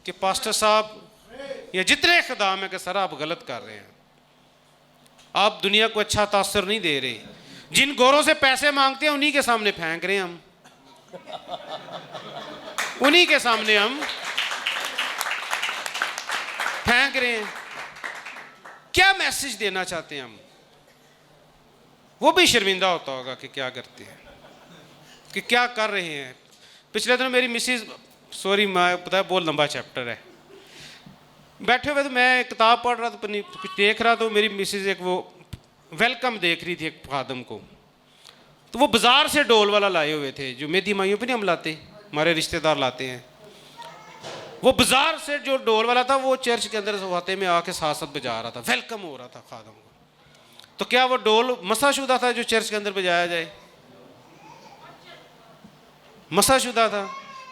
Speaker 4: कि पास्टर साहब ये जितने खिदाम है कि सर आप गलत कर रहे हैं, आप दुनिया को अच्छा तासर नहीं दे रहे। जिन गोरों से पैसे मांगते हैं उन्हीं के सामने फेंक रहे हैं हम, उन्हीं के सामने हम फेंक रहे हैं। क्या मैसेज देना चाहते हैं हम? वो भी शर्मिंदा होता होगा कि क्या करते हैं, कि क्या कर रहे हैं। पिछले दिन मेरी मिसिज, सॉरी मैं पता है बहुत लंबा चैप्टर है, बैठे हुए तो मैं किताब पढ़ रहा था, कुछ देख रहा, तो मेरी मिसिज एक वो वेलकम देख रही थी एक खादम को, तो वो बाज़ार से डोल वाला लाए हुए थे, जो मेहंदी माइयों पे नहीं हम लाते, हमारे रिश्तेदार लाते हैं। वो बाज़ार से जो डोल वाला था वो चर्च के अंदर वाते में आके साथ साथ बजा रहा था, वेलकम हो रहा था खादम को। तो क्या वो डोल मसाशुदा था जो चर्च के अंदर बजाया जाए? मसाशुदा था।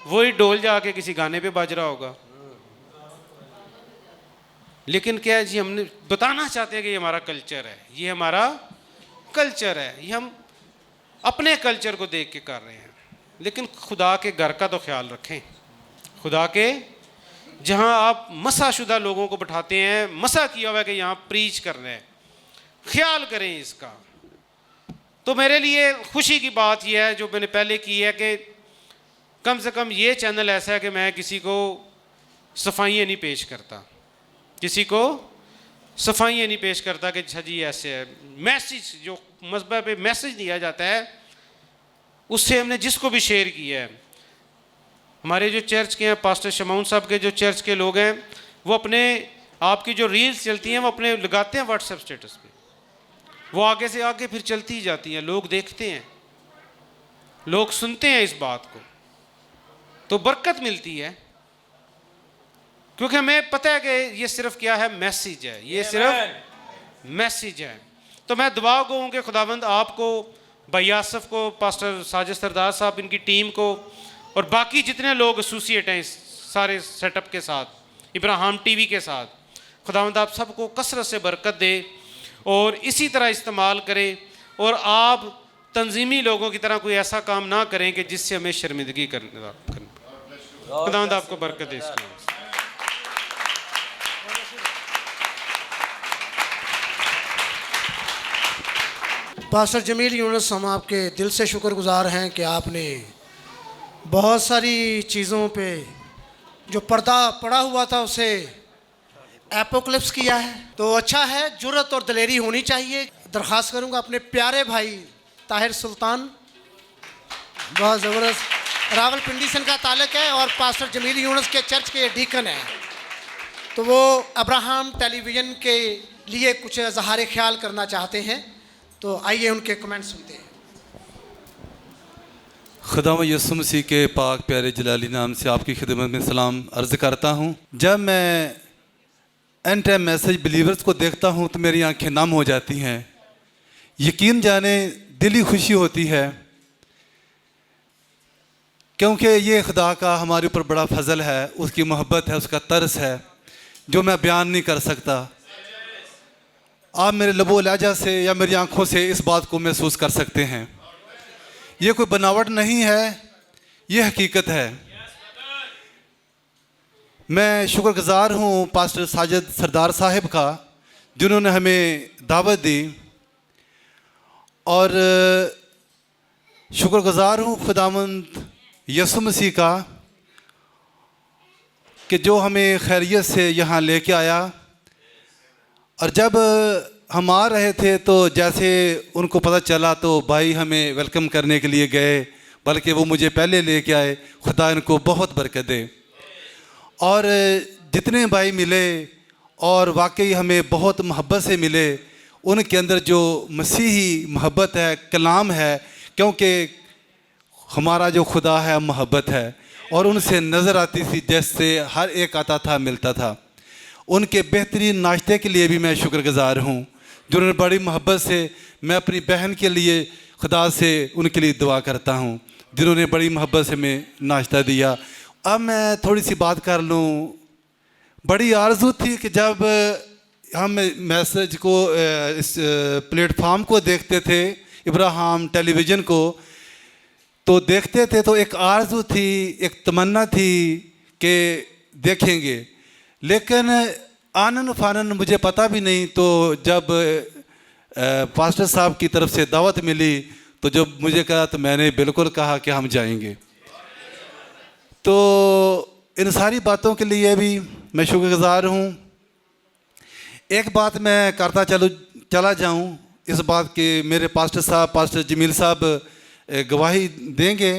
Speaker 4: वही डोल जाके किसी गाने पे बज रहा होगा। लेकिन क्या है जी, हमने बताना चाहते हैं कि ये हमारा कल्चर है, ये हमारा कल्चर है, ये हम अपने कल्चर को देख के कर रहे हैं। लेकिन खुदा के घर का तो ख्याल रखें। खुदा के जहां आप मसाशुदा लोगों को बैठाते हैं, मसा किया हुआ है कि यहाँ प्रीच कर रहे हैं, ख्याल करें इसका। तो मेरे लिए खुशी की बात यह है जो मैंने पहले की है कि कम से कम ये चैनल ऐसा है कि मैं किसी को सफाइयाँ नहीं पेश करता, किसी को सफाइयाँ नहीं पेश करता कि अच्छा जी ऐसे है। मैसेज जो मज़हब पे मैसेज दिया जाता है उससे हमने जिसको भी शेयर किया है। हमारे जो चर्च के हैं, पास्टर शमाउन साहब के जो चर्च के लोग हैं, वो अपने आपकी जो रील्स चलती हैं वो अपने लगाते हैं व्हाट्सएप स्टेटस पे, वो आगे से आगे फिर चलती ही जाती हैं, लोग देखते हैं, लोग सुनते हैं इस बात को, तो बरकत मिलती है। क्योंकि हमें पता है कि ये सिर्फ क्या है, मैसेज है, ये सिर्फ मैसेज है। तो मैं दुआ कहूँ कि खुदावंद आपको, भाई आसफ को, पास्टर साजिद सरदार साहब, इनकी टीम को और बाकी जितने लोग एसोसिएट हैं इस सारे सेटअप के साथ, इब्राहिम टीवी के साथ, खुदावंद आप सबको कसरत से बरकत दे और इसी तरह इस्तेमाल करें। और आप तंजीमी लोगों की तरह कोई ऐसा काम ना करें कि जिससे हमें शर्मिंदगी करने। खुदावंद आपको बरकत दे। इसके
Speaker 1: पास्टर जमील यूनुस, हम आपके दिल से शुक्रगुजार हैं कि आपने बहुत सारी चीज़ों पे जो पर्दा पड़ा हुआ था उसे एपोक्लिप्स किया है। तो अच्छा है, जुर्रत और दिलेरी होनी चाहिए। दरख्वास्त करूंगा अपने प्यारे भाई ताहिर सुल्तान, बहुत ज़बरदस्त रावलपिंडी से इनका ताल्लुक़ है और पास्टर जमील यूनुस के चर्च के डीकन हैं, तो वो अब्राहम टेलीविज़न के लिए कुछ इज़हार ख्याल करना चाहते हैं। तो आइए उनके कमेंट सुनते हैं।
Speaker 5: खुदा यसु मसीह के पाक प्यारे जलाली नाम से आपकी खिदमत में सलाम अर्ज़ करता हूँ। जब मैं एंड टाइम मैसेज बिलीवर्स को देखता हूँ तो मेरी आंखें नम हो जाती हैं। यकीन जाने दिली खुशी होती है, क्योंकि ये खुदा का हमारे ऊपर बड़ा फजल है, उसकी मोहब्बत है, उसका तरस है जो मैं बयान नहीं कर सकता। आप मेरे लबो लहजा से या मेरी आंखों से इस बात को महसूस कर सकते हैं। ये कोई बनावट नहीं है, ये हकीकत है। मैं शुक्रगुजार हूँ पास्टर साजिद सरदार साहिब का, जिन्होंने हमें दावत दी, और शुक्रगुजार हूँ खुदावंद यसु मसीह का कि जो हमें खैरियत से यहाँ लेके आया। और जब हम आ रहे थे तो जैसे उनको पता चला तो भाई हमें वेलकम करने के लिए गए, बल्कि वो मुझे पहले लेके आए। खुदा इनको बहुत बरकत दे। और जितने भाई मिले और वाकई हमें बहुत मोहब्बत से मिले, उनके अंदर जो मसीही मोहब्बत है, कलाम है, क्योंकि हमारा जो खुदा है मोहब्बत है, और उनसे नज़र आती थी जैसे हर एक आता था, मिलता था। उनके बेहतरीन नाश्ते के लिए भी मैं शुक्रगुजार हूँ, जिन्होंने बड़ी मोहब्बत से, मैं अपनी बहन के लिए खुदा से उनके लिए दुआ करता हूँ, जिन्होंने बड़ी मोहब्बत से हमें नाश्ता दिया। अब मैं थोड़ी सी बात कर लूँ। बड़ी आरज़ू थी कि जब हम मैसेज को, इस प्लेटफार्म को देखते थे, इब्राहिम टेलीविज़न को तो देखते थे, तो एक आरज़ू थी, एक तमन्ना थी कि देखेंगे। लेकिन आनन फानन मुझे पता भी नहीं, तो जब पास्टर साहब की तरफ से दावत मिली तो जब मुझे कहा तो मैंने बिल्कुल कहा कि हम जाएंगे। तो इन सारी बातों के लिए भी मैं शुक्रगुजार हूँ। एक बात मैं करता चला जाऊँ इस बात के, मेरे पास्टर साहब, पास्टर जमील साहब गवाही देंगे।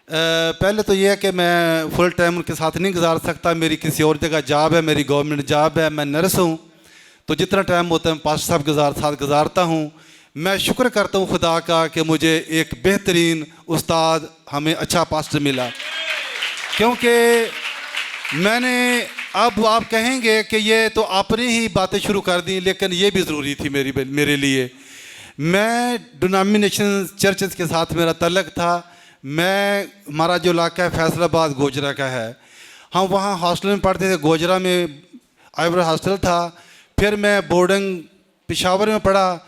Speaker 5: पहले तो ये है कि मैं फुल टाइम उनके साथ नहीं गुजार सकता, मेरी किसी और जगह जॉब है, मेरी गवर्नमेंट जॉब है, मैं नर्स हूँ। तो जितना टाइम होता है मैं पास्टर साहब साथ गुजारता हूँ। मैं शुक्र करता हूँ खुदा का कि मुझे एक बेहतरीन उस्ताद, हमें अच्छा पास्टर मिला। क्योंकि मैंने, अब आप कहेंगे कि ये तो आपने ही बातें शुरू कर दी, लेकिन ये भी ज़रूरी थी मेरे लिए। मैं डिनोमिनेशन चर्चेस के साथ मेरा तल्लक था। हमारा जो इलाका है फैसलाबाद गोजरा का है, हम वहाँ हॉस्टल में पढ़ते थे। गोजरा में आइवर हॉस्टल था। फिर मैं बोर्डिंग पेशावर में पढ़ा,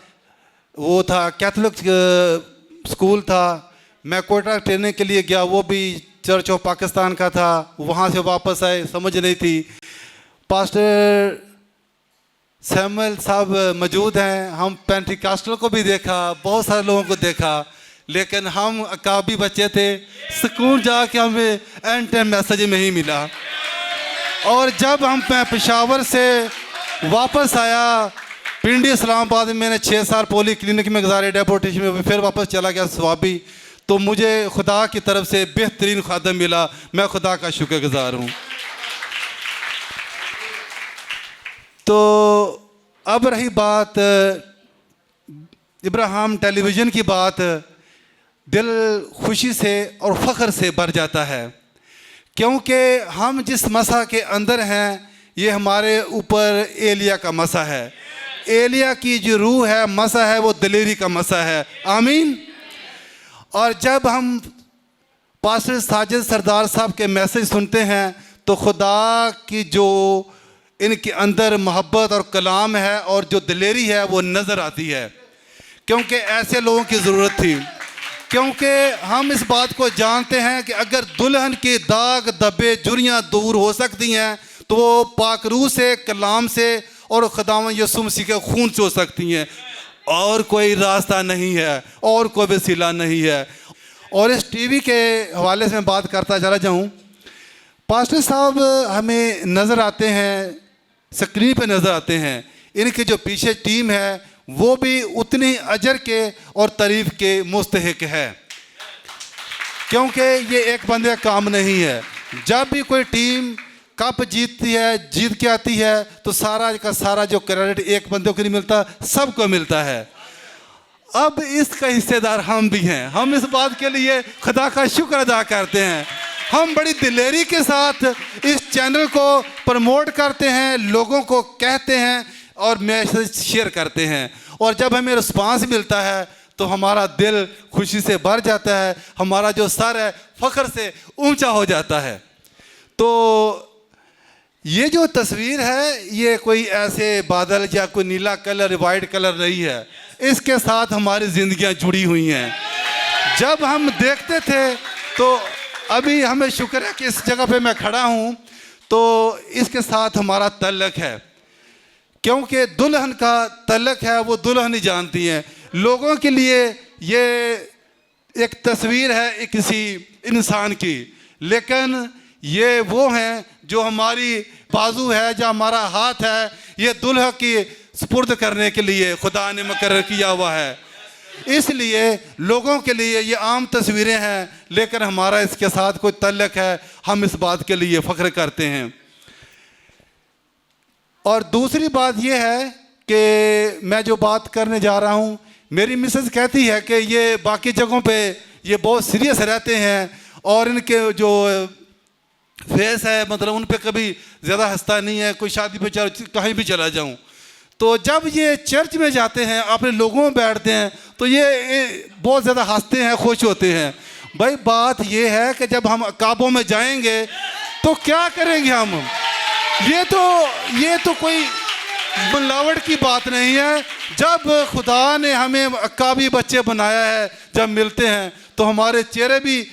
Speaker 5: वो था कैथोलिक स्कूल था। मैं कोयटा ट्रेनिंग के लिए गया, वो भी चर्च ऑफ पाकिस्तान का था। वहाँ से वापस आए, समझ नहीं थी। पास्टर सैमुअल साहब मौजूद हैं, हम पेंटिकॉस्टल को भी देखा, बहुत सारे लोगों को देखा, लेकिन हम अकाबी बच्चे थे। सुकून जाके हमें एंड टाइम मैसेज में ही मिला। और जब हम पेशावर से वापस आया, पिंडी इस्लामाबाद में मैंने 6 साल पोली क्लिनिक में गुजारे डेपोटेशन में, फिर वापस चला गया स्वाबी। तो मुझे खुदा की तरफ से बेहतरीन खादम मिला। मैं खुदा का शुक्रगुजार हूँ। तो अब रही बात इब्राहिम टेलीविज़न की बात, दिल खुशी से और फ़ख्र से भर जाता है, क्योंकि हम जिस मसा के अंदर हैं, ये हमारे ऊपर एलिया का मसा है। एलिया की जो रूह है, मसा है, वो दिलेरी का मसा है। आमीन। और जब हम पास्टर साजिद सरदार साहब के मैसेज सुनते हैं तो खुदा की जो इनके अंदर मोहब्बत और कलाम है और जो दिलेरी है वो नज़र आती है, क्योंकि ऐसे लोगों की ज़रूरत थी। क्योंकि हम इस बात को जानते हैं कि अगर दुल्हन के दाग दबे जुरियाँ दूर हो सकती हैं तो वो पाक रूह से, कलाम से और खुदावंद यीशु मसीह के खून से हो सकती हैं। और कोई रास्ता नहीं है, और कोई वसीला नहीं है। और इस टीवी के हवाले से मैं बात करता चला जाऊँ, पास्टर साहब हमें नज़र आते हैं, स्क्रीन पे नज़र आते हैं। इनके जो पीछे टीम है वो भी उतनी अजर के और तारीफ़ के मुस्तहिक है, क्योंकि ये एक बंदे का काम नहीं है। जब भी कोई टीम कप जीतती है, जीत के आती है, तो सारा का सारा जो क्रेडिट एक बंदे को नहीं मिलता, सबको मिलता है। अब इसका हिस्सेदार हम भी हैं। हम इस बात के लिए खुदा का शुक्र अदा करते हैं। हम बड़ी दिलेरी के साथ इस चैनल को प्रमोट करते हैं, लोगों को कहते हैं और मैसेज शेयर करते हैं। और जब हमें रिस्पांस मिलता है तो हमारा दिल खुशी से भर जाता है, हमारा जो सर है फ़ख्र से ऊंचा हो जाता है। तो ये जो तस्वीर है, ये कोई ऐसे बादल या कोई नीला कलर, वाइट कलर नहीं है। इसके साथ हमारी ज़िंदगियां जुड़ी हुई हैं। जब हम देखते थे तो अभी हमें शुक्र है कि इस जगह पे मैं खड़ा हूँ, तो इसके साथ हमारा तल्लक है, क्योंकि दुल्हन का तल्लक है वो दुल्हन ही जानती हैं। लोगों के लिए ये एक तस्वीर है एक किसी इंसान की, लेकिन ये वो हैं जो हमारी बाजू है, जो हमारा हाथ है, ये दुल्हा की सुपुर्द करने के लिए खुदा ने मुकर्रर किया हुआ है। इसलिए लोगों के लिए ये आम तस्वीरें हैं, लेकिन हमारा इसके साथ कोई तल्लक है। हम इस बात के लिए फ़ख्र करते हैं। और दूसरी बात ये है कि मैं जो बात करने जा रहा हूँ, मेरी मिसेस कहती है कि ये बाकी जगहों पे ये बहुत सीरियस रहते हैं और इनके जो फेस है, मतलब उन पे कभी ज़्यादा हंसता नहीं है। कोई शादी पे कहीं भी चला जाऊँ तो जब ये चर्च में जाते हैं, अपने लोगों में बैठते हैं, तो ये बहुत ज़्यादा हंसते हैं, खुश होते हैं। भाई बात ये है कि जब हम काबों में जाएंगे तो क्या करेंगे हम? ये तो कोई मिलावट की बात नहीं है। जब खुदा ने हमें अक्काबी बच्चे बनाया है, जब मिलते हैं तो हमारे चेहरे भी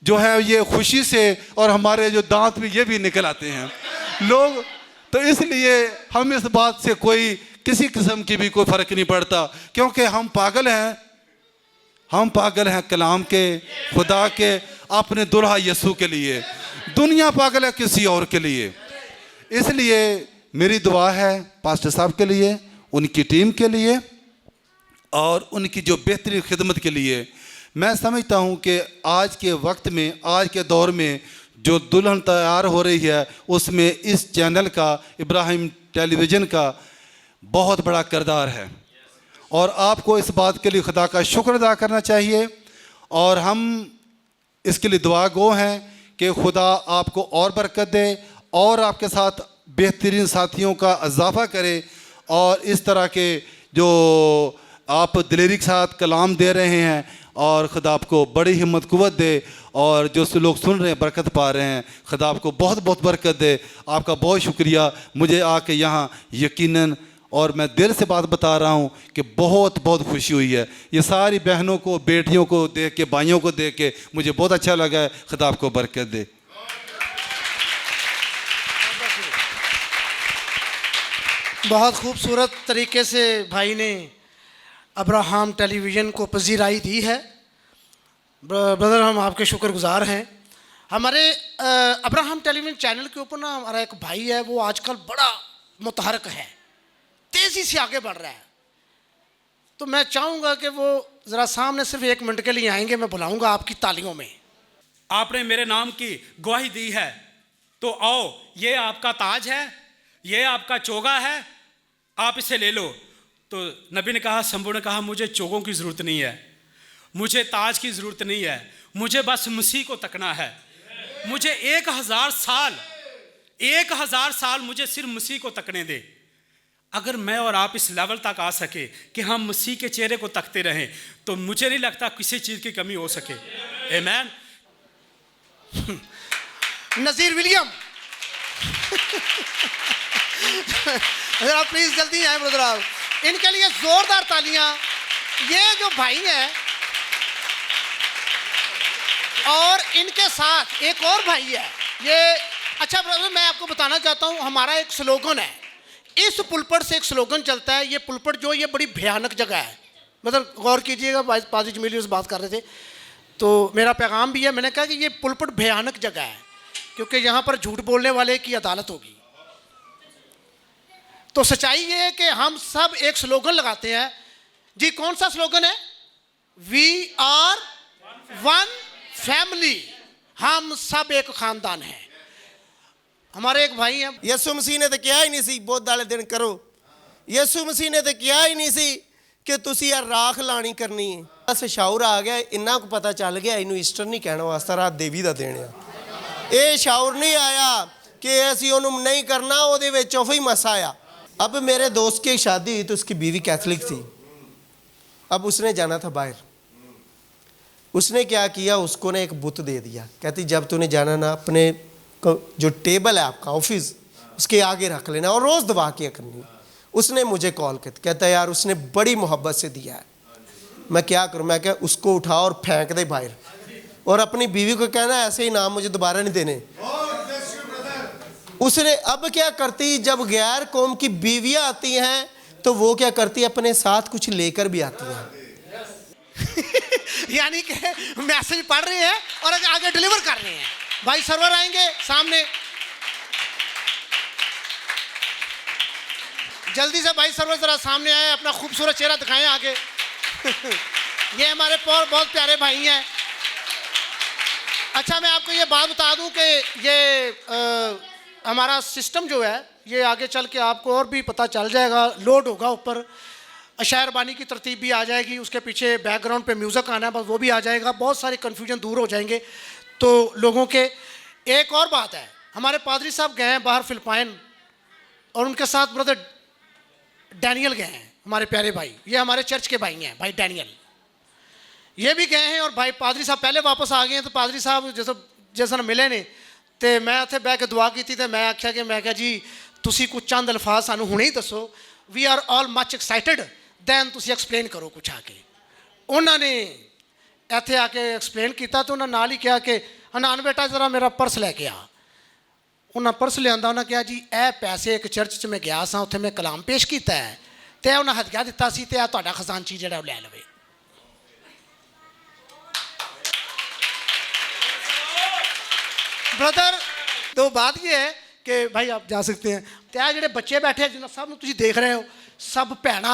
Speaker 5: जो है ये खुशी से, और हमारे जो दांत भी ये भी निकल आते हैं लोग। तो इसलिए हम इस बात से कोई किसी किस्म की भी कोई फ़र्क नहीं पड़ता, क्योंकि हम पागल हैं कलाम के, खुदा के, अपने दुल्हा यीशु के लिए। दुनिया पागल है किसी और के लिए। इसलिए मेरी दुआ है पास्टर साहब के लिए, उनकी टीम के लिए और उनकी जो बेहतरीन खिदमत के लिए। मैं समझता हूँ कि आज के वक्त में, आज के दौर में जो दुल्हन तैयार हो रही है, उसमें इस चैनल का, इब्राहिम टेलीविज़न का बहुत बड़ा किरदार है। और आपको इस बात के लिए खुदा का शुक्र अदा करना चाहिए। और हम इसके लिए दुआ गो हैं कि खुदा आपको और बरकत दे और आपके साथ बेहतरीन साथियों का इजाफ़ा करे, और इस तरह के जो आप दिलेरी के साथ कलाम दे रहे हैं, और खुदा आपको बड़ी हिम्मत कुव्वत दे, और जो लोग सुन रहे हैं बरकत पा रहे हैं, खुदा आपको बहुत बहुत बरकत दे। आपका बहुत शुक्रिया। मुझे आके यहाँ यकीनन, और मैं दिल से बात बता रहा हूँ कि बहुत बहुत खुशी हुई है। ये सारी बहनों को, बेटियों को देख के, भाइयों को देख के मुझे बहुत अच्छा लगा है। खुदा आपको बरकत दे।
Speaker 1: बहुत खूबसूरत तरीके से भाई ने अब्राहम टेलीविज़न को पजीराई दी है। ब्रदर, हम आपके शुक्रगुजार हैं। हमारे अब्राहम टेलीविज़न चैनल के ऊपर ना हमारा एक भाई है, वो आजकल बड़ा मुतहरक है, तेज़ी से आगे बढ़ रहा है। तो मैं चाहूँगा कि वो ज़रा सामने सिर्फ 1 मिनट के लिए आएंगे, मैं बुलाऊँगा आपकी तालियों में।
Speaker 6: आपने मेरे नाम की गवाही दी है, तो आओ, ये आपका ताज है, ये आपका चोगा है, आप इसे ले लो। तो नबी ने कहा, शंभू ने कहा, मुझे चोगों की ज़रूरत नहीं है, मुझे ताज की ज़रूरत नहीं है, मुझे बस मसीह को तकना है। मुझे 1000 साल मुझे सिर्फ मसीह को तकने दे। अगर मैं और आप इस लेवल तक आ सके कि हम मसीह के चेहरे को तकते रहें, तो मुझे नहीं लगता किसी चीज़ की कमी हो सके। आमीन।
Speaker 1: नज़ीर विलियम जरा प्लीज जल्दी आए ब्रदर, आप इनके लिए जोरदार तालियां। ये जो भाई हैं और इनके साथ एक और भाई है ये। अच्छा ब्रदर, मैं आपको बताना चाहता हूं, हमारा एक स्लोगन है, इस पुलपट से एक स्लोगन चलता है। ये पुलपट जो, ये बड़ी भयानक जगह है। मतलब गौर कीजिएगा, पाजी जमीली से बात कर रहे थे, तो मेरा पैगाम भी है। मैंने कहा कि ये पुलपट भयानक जगह है, क्योंकि यहाँ पर झूठ बोलने वाले की अदालत होगी। तो सच्चाई ये है कि हम सब एक स्लोगन लगाते हैं जी। कौन सा स्लोगन है? वी आर वन फैमिली, हम सब एक खानदान हैं। हमारे एक भाई हैं,
Speaker 7: यसु मसीह ने तो किया ही नहीं सी बुध वाले दिन करो। यसु मसीह ने तो किया ही नहीं सी कि तुसी यार राख लानी करनी है। बस शाउर आ गया, इन्ना को पता चल गया इनू ईस्टर नहीं कहना वास्ता, रात देवी का दिन आ। ये शाउर नहीं आया कि असी उन्होंने नहीं करना, ਉਹਦੇ ਵਿੱਚ ਉਹ ही मसा आया। अब मेरे दोस्त की शादी हुई तो उसकी बीवी कैथलिक थी। अब उसने जाना था बाहर, उसने क्या किया, उसको ने एक बुत दे दिया। कहती जब तूने जाना ना, अपने जो टेबल है आपका ऑफिस, उसके आगे रख लेना और रोज़ दवा किया करनी। उसने मुझे कॉल कर, कहता यार उसने बड़ी मोहब्बत से दिया है, मैं क्या करूँ। मैं क्या, उसको उठाओ और फेंक दे बाहर, और अपनी बीवी को कहना ऐसे ही नाम मुझे दोबारा नहीं देने। उसने अब क्या करती, जब गैर कौम की बीवियां आती हैं तो वो क्या करती, अपने साथ कुछ लेकर भी आती हैं।
Speaker 1: यानी कि मैसेज पढ़ रहे हैं और आगे डिलीवर कर रहे हैं। भाई सर्वर आएंगे सामने, जल्दी से भाई सर्वर जरा सामने आए, अपना खूबसूरत चेहरा दिखाएं आगे। ये हमारे बहुत प्यारे भाई हैं। अच्छा, मैं आपको ये बात बता दूं कि ये हमारा सिस्टम जो है, ये आगे चल के आपको और भी पता चल जाएगा। लोड होगा ऊपर, शायर बानी की तरतीब भी आ जाएगी, उसके पीछे बैकग्राउंड पे म्यूज़िक आना है, बस वो भी आ जाएगा। बहुत सारे कन्फ्यूजन दूर हो जाएंगे तो लोगों के। एक और बात है, हमारे पादरी साहब गए हैं बाहर फिलिपाइन, और उनके साथ ब्रदर डैनियल गए हैं, हमारे प्यारे भाई। ये हमारे चर्च के भाई हैं, भाई डैनियल, ये भी गए हैं। और भाई पादरी साहब पहले वापस आ गए हैं। तो पादरी साहब जैसा मिले ने, तो मैं उत्थे बह के दुआ की थी, तो मैं आख्या कि मैं क्या जी, तुसी कुछ चंद अल्फाज सानू हुणे ही दसो, we are all much excited, then तुसी एक्सप्लेन करो कुछ आके। उन्होंने इत्थे आके एक्सप्लेन किया, तो उन्होंने नाल ही कहा कि हनान बेटा जरा मेरा पर्स लैके आ। उन्हें पर्स लिया, उन्हें कहा जी ए पैसे एक चर्च च मैं गया सा, उत्थे मैं कलाम पेश किया है, तो उन्हें हदिया दिता सी, ते तुहाडा खजानची जिहड़ा लै लवे। ब्रदर, तो बात ये है कि भाई आप जा सकते हैं। तो जोड़े बच्चे बैठे हैं जिन्हें सब तुम देख रहे हो, सब भैन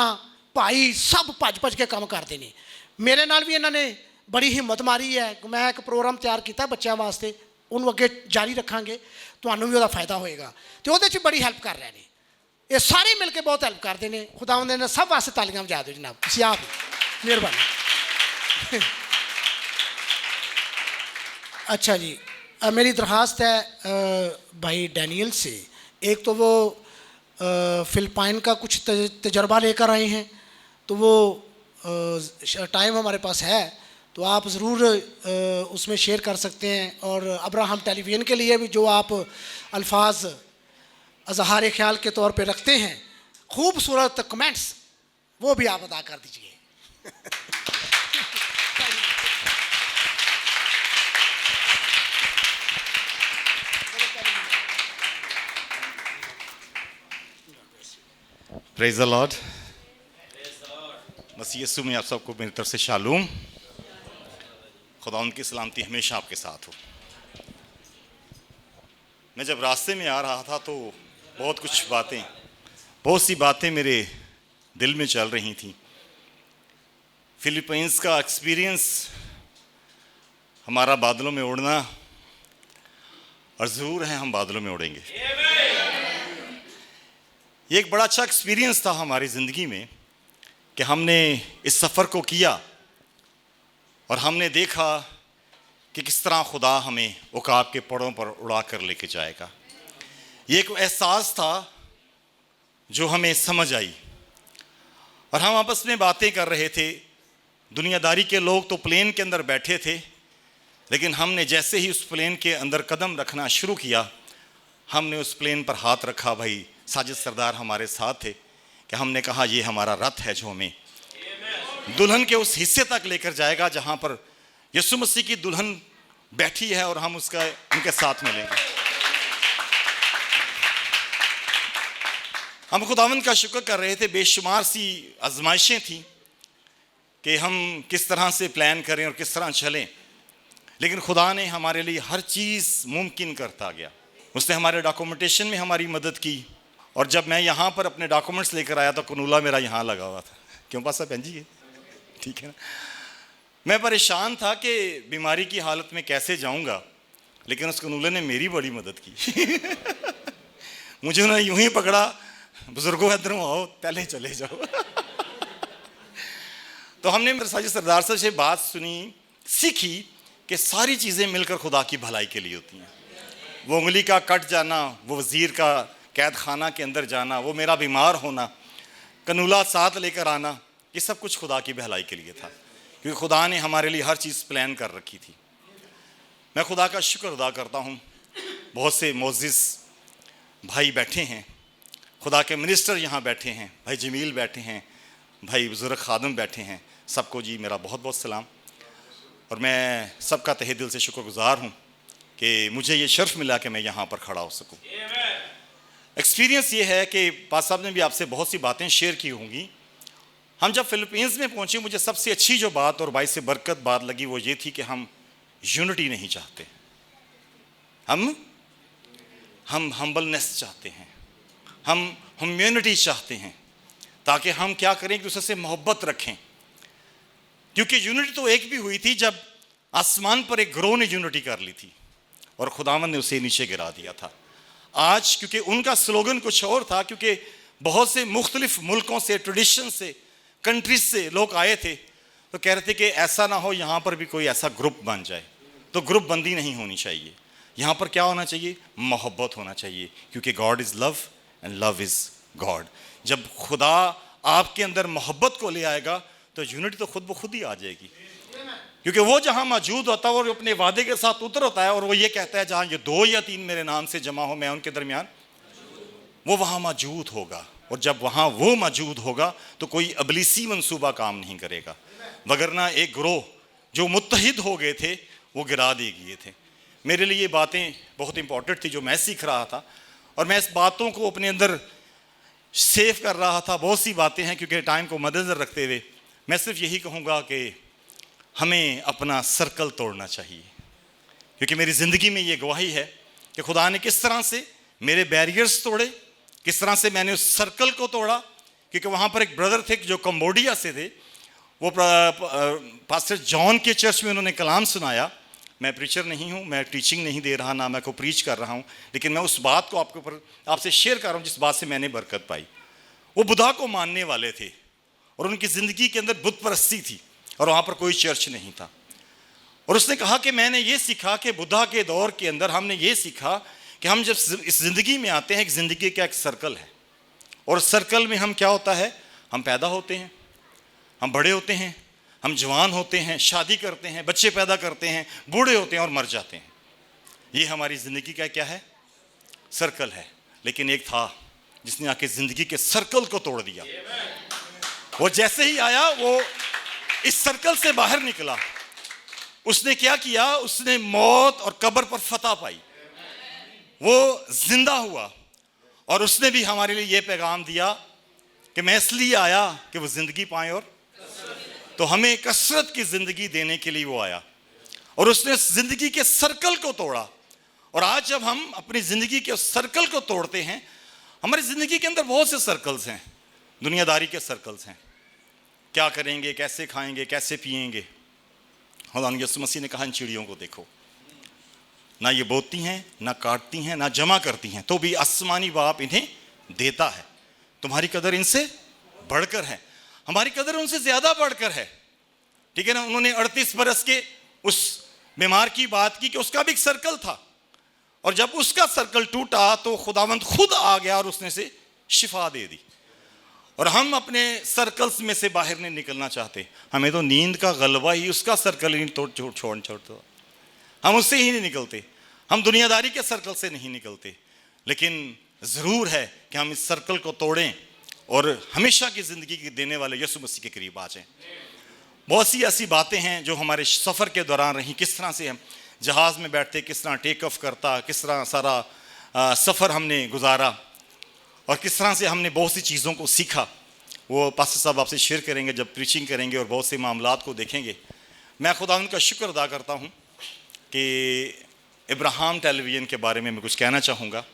Speaker 1: भाई सब भज भज के काम करते हैं। मेरे नाल भी इन्होंने बड़ी हिम्मत मारी है। मैं एक प्रोग्राम तैयार किया बच्चों वास्ते, उन्होंने अगे जारी रखांगे, तो भी वह फायदा होएगा। तो वो बड़ी हैल्प कर रहे हैं। ये सारे मिलके बहुत हेल्प करते हैं। खुदावंद ने सब वास्ते तालियां बजा दो जनाब, तुसीं आप मेहरबानी। अच्छा जी, मेरी दरख्वास्त है भाई डैनियल से, एक तो वो फिलिपाइन का कुछ तजर्बा लेकर आए हैं, तो वो टाइम हमारे पास है तो आप ज़रूर उसमें शेयर कर सकते हैं। और अब्राहम टेलीविज़न के लिए भी जो आप अल्फाज अजहार ख्याल के तौर पे रखते हैं, खूबसूरत कमेंट्स, वो भी आप अदा कर दीजिए।
Speaker 8: Praise the Lord. Masih Yeshu में आप सबको मेरी तरफ से शालूम। खुदावंद की सलामती हमेशा आपके साथ हो। मैं जब रास्ते में आ रहा था तो बहुत सी बातें मेरे दिल में चल रही थी। फिलीपींस का एक्सपीरियंस, हमारा बादलों में उड़ना, और ज़रूर है हम बादलों में उड़ेंगे। ये एक बड़ा अच्छा एक्सपीरियंस था हमारी ज़िंदगी में कि हमने इस सफ़र को किया और हमने देखा कि किस तरह खुदा हमें उकाब के पड़ों पर उड़ा कर लेके जाएगा। ये एक एहसास था जो हमें समझ आई, और हम आपस में बातें कर रहे थे। दुनियादारी के लोग तो प्लेन के अंदर बैठे थे, लेकिन हमने जैसे ही उस प्लेन के अंदर कदम रखना शुरू किया, हमने उस प्लेन पर हाथ रखा। भाई साजिद सरदार हमारे साथ थे कि हमने कहा ये हमारा रथ है जो हमें दुल्हन के उस हिस्से तक लेकर जाएगा जहां पर यीशु मसीह की दुल्हन बैठी है, और हम उनके साथ मिलेंगे। हम खुदावंद का शुक्र कर रहे थे। बेशुमार सी आजमाइशें थी कि हम किस तरह से प्लान करें और किस तरह चलें, लेकिन खुदा ने हमारे लिए हर चीज़ मुमकिन करता गया। उसने हमारे डॉक्यूमेंटेशन में हमारी मदद की, और जब मैं यहाँ पर अपने डॉक्यूमेंट्स लेकर आया तो कनूला मेरा यहाँ लगा हुआ था। क्यों पासा बहन जी, ठीक है ना। मैं परेशान था कि बीमारी की हालत में कैसे जाऊँगा, लेकिन उस कनूले ने मेरी बड़ी मदद की। मुझे उन्होंने यूं ही पकड़ा, बुजुर्गों इधर आओ, पहले चले जाओ। तो हमने मेरे साजिद सरदार साहब से बात सुनी, सीखी कि सारी चीज़ें मिलकर खुदा की भलाई के लिए होती हैं। वो उंगली का कट जाना, वो वज़ीर का कैद खाना के अंदर जाना, वो मेरा बीमार होना, कनूला साथ लेकर आना, ये सब कुछ खुदा की भलाई के लिए था, क्योंकि खुदा ने हमारे लिए हर चीज़ प्लान कर रखी थी। मैं खुदा का शुक्र अदा करता हूँ। बहुत से मोअज़्ज़िज़ भाई बैठे हैं, खुदा के मिनिस्टर यहाँ बैठे हैं, भाई जमील बैठे हैं, भाई बुज़ुर्ग खादम बैठे हैं, सबको जी मेरा बहुत बहुत सलाम। और मैं सबका तहे दिल से शुक्रगुज़ार हूँ कि मुझे ये शर्फ मिला कि मैं यहाँ पर खड़ा हो सकूँ। एक्सपीरियंस ये है कि पास साहब ने भी आपसे बहुत सी बातें शेयर की होंगी। हम जब फिलीपींस में पहुँचे, मुझे सबसे अच्छी जो बात और बाइस बरकत बात लगी वो ये थी कि हम यूनिटी नहीं चाहते, हम हम्बलनेस चाहते हैं, हम ह्यूमैनिटी चाहते हैं, ताकि हम क्या करें, एक दूसरे से मोहब्बत रखें। क्योंकि यूनिटी तो एक भी हुई थी जब आसमान पर एक ग्रोह ने यूनिटी कर ली थी और खुदावन ने उसे नीचे गिरा दिया था। आज क्योंकि उनका स्लोगन कुछ और था, क्योंकि बहुत से मुख्तलिफ मुल्कों से, ट्रेडिशन से, कंट्रीज से लोग आए थे, तो कह रहे थे कि ऐसा ना हो यहाँ पर भी कोई ऐसा ग्रुप बन जाए। तो ग्रुप बंदी नहीं होनी चाहिए, यहाँ पर क्या होना चाहिए, मोहब्बत होना चाहिए, क्योंकि God is love and love is God. जब खुदा आपके अंदर मोहब्बत को ले आएगा तो यूनिटी तो खुद ब खुद ही आ जाएगी, क्योंकि वो जहाँ मौजूद होता है और अपने वादे के साथ उतर होता है, और वो ये कहता है जहाँ ये 2 या 3 मेरे नाम से जमा हो मैं उनके दरमियान, वो वहाँ मौजूद होगा। और जब वहाँ वो मौजूद होगा तो कोई अबलीसी मंसूबा काम नहीं करेगा, वगरना एक ग्रोह जो मुत्तहिद हो गए थे वो गिरा दिए गए थे। मेरे लिए ये बातें बहुत इंपॉर्टेंट थी जो मैं सीख रहा था, और मैं इस बातों को अपने अंदर सेव कर रहा था। बहुत सी बातें हैं, क्योंकि टाइम को मद्देनज़र रखते हुए मैं सिर्फ यही कहूँगा कि हमें अपना सर्कल तोड़ना चाहिए, क्योंकि मेरी ज़िंदगी में ये गवाही है कि खुदा ने किस तरह से मेरे बैरियर्स तोड़े, किस तरह से मैंने उस सर्कल को तोड़ा। क्योंकि वहाँ पर एक ब्रदर थे जो कंबोडिया से थे, वो पास्टर जॉन के चर्च में उन्होंने कलाम सुनाया। मैं प्रीचर नहीं हूँ, मैं टीचिंग नहीं दे रहा, ना मैं को प्रीच कर रहा हूँ, लेकिन मैं उस बात को आपके ऊपर आपसे शेयर कर रहा हूँ जिस बात से मैंने बरकत पाई। वो बुद्धा को मानने वाले थे और उनकी ज़िंदगी के अंदर बुत परस्ती थी और वहाँ पर कोई चर्च नहीं था। और उसने कहा कि मैंने ये सीखा कि बुद्धा के दौर के अंदर हमने ये सीखा कि हम जब इस ज़िंदगी में आते हैं, एक ज़िंदगी का एक सर्कल है और सर्कल में हम क्या होता है, हम पैदा होते हैं, हम बड़े होते हैं, हम जवान होते हैं, शादी करते हैं, बच्चे पैदा करते हैं, बूढ़े होते हैं और मर जाते हैं। ये हमारी ज़िंदगी का क्या है, सर्कल है। लेकिन एक था जिसने आके ज़िंदगी के सर्कल को तोड़ दिया। वो जैसे ही आया वो इस सर्कल से बाहर निकला, उसने क्या किया, उसने मौत और कब्र पर फतह पाई, वो जिंदा हुआ और उसने भी हमारे लिए ये पैगाम दिया कि मैं इसलिए आया कि वो ज़िंदगी पाए और तो हमें कसरत की ज़िंदगी देने के लिए वो आया और उसने ज़िंदगी के सर्कल को तोड़ा। और आज जब हम अपनी ज़िंदगी के सर्कल को तोड़ते हैं, हमारी ज़िंदगी के अंदर बहुत से सर्कल्स हैं, दुनियादारी के सर्कल्स हैं, क्या करेंगे, कैसे खाएंगे, कैसे पिएंगे। खुदा यीशु मसीह ने कहा इन चिड़ियों को देखो, ना ये बोती हैं, ना काटती हैं, ना जमा करती हैं, तो भी आसमानी बाप इन्हें देता है। तुम्हारी कदर इनसे बढ़कर है, हमारी कदर उनसे ज़्यादा बढ़कर है। ठीक है ना। उन्होंने 38 बरस के उस बीमार की बात की कि उसका भी एक सर्कल था और जब उसका सर्कल टूटा तो खुदावंद खुद आ गया और उसने से शिफा दे दी। और हम अपने सर्कल्स में से बाहर नहीं निकलना चाहते, हमें तो नींद का गलबा ही उसका सर्कल ही छोड़ हम उससे ही नहीं निकलते, हम दुनियादारी के सर्कल से नहीं निकलते। लेकिन ज़रूर है कि हम इस सर्कल को तोड़ें और हमेशा की ज़िंदगी की देने वाले यीशु मसीह के करीब आ जाएं। बहुत सी ऐसी बातें हैं जो हमारे सफ़र के दौरान रहीं, किस तरह से हम जहाज़ में बैठते, किस तरह टेक ऑफ करता, किस तरह सारा सफ़र हमने गुजारा और किस तरह से हमने बहुत सी चीज़ों को सीखा। वो पास्टर साहब आपसे शेयर करेंगे जब प्रीचिंग करेंगे और बहुत से मामलात को देखेंगे। मैं खुदा उनका शुक्र अदा करता हूँ कि इब्राहिम टेलीविज़न के बारे में मैं कुछ कहना चाहूँगा।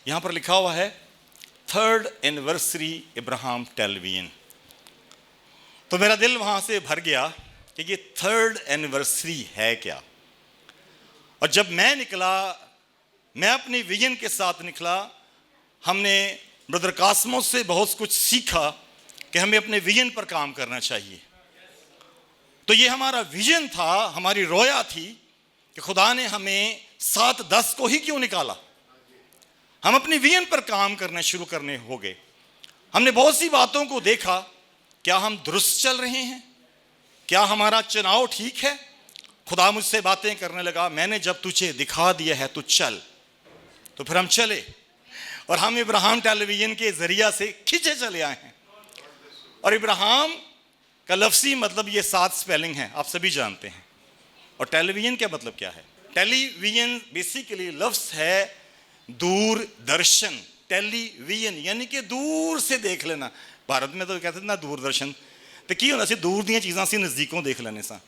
Speaker 8: यहाँ पर लिखा हुआ है 3rd एनिवर्सरी इब्राहिम टेलीविज़न, तो मेरा दिल वहाँ से भर गया कि ये 3rd एनिवर्सरी है क्या। और जब मैं निकला, मैं अपनी विजन के साथ निकला, हमने ब्रदर कास्मो से बहुत कुछ सीखा कि हमें अपने विजन पर काम करना चाहिए। तो ये हमारा विजन था, हमारी रोया थी कि खुदा ने हमें 7-10 को ही क्यों निकाला। हम अपनी विजन पर काम करना शुरू करने हो गए। हमने बहुत सी बातों को देखा, क्या हम दुरुस्त चल रहे हैं, क्या हमारा चुनाव ठीक है। खुदा मुझसे बातें करने लगा, मैंने जब तुझे दिखा दिया है तो चल। तो फिर हम चले और हम इब्राहिम टेलीविज़न के ज़रिया से खींचे चले आए हैं। और इब्राहिम का लफ्ज़ी मतलब ये 7 स्पेलिंग है, आप सभी जानते हैं। और टेलीविज़न का मतलब क्या है, टेलीविज़न बेसिकली लफ्ज़ है दूरदर्शन। टेलीविज़न यानी कि दूर से देख लेना। भारत में तो कहते थे ना दूरदर्शन, तो की होना सी दूर दी चीज़ां से नज़दीकों देख लेने सा।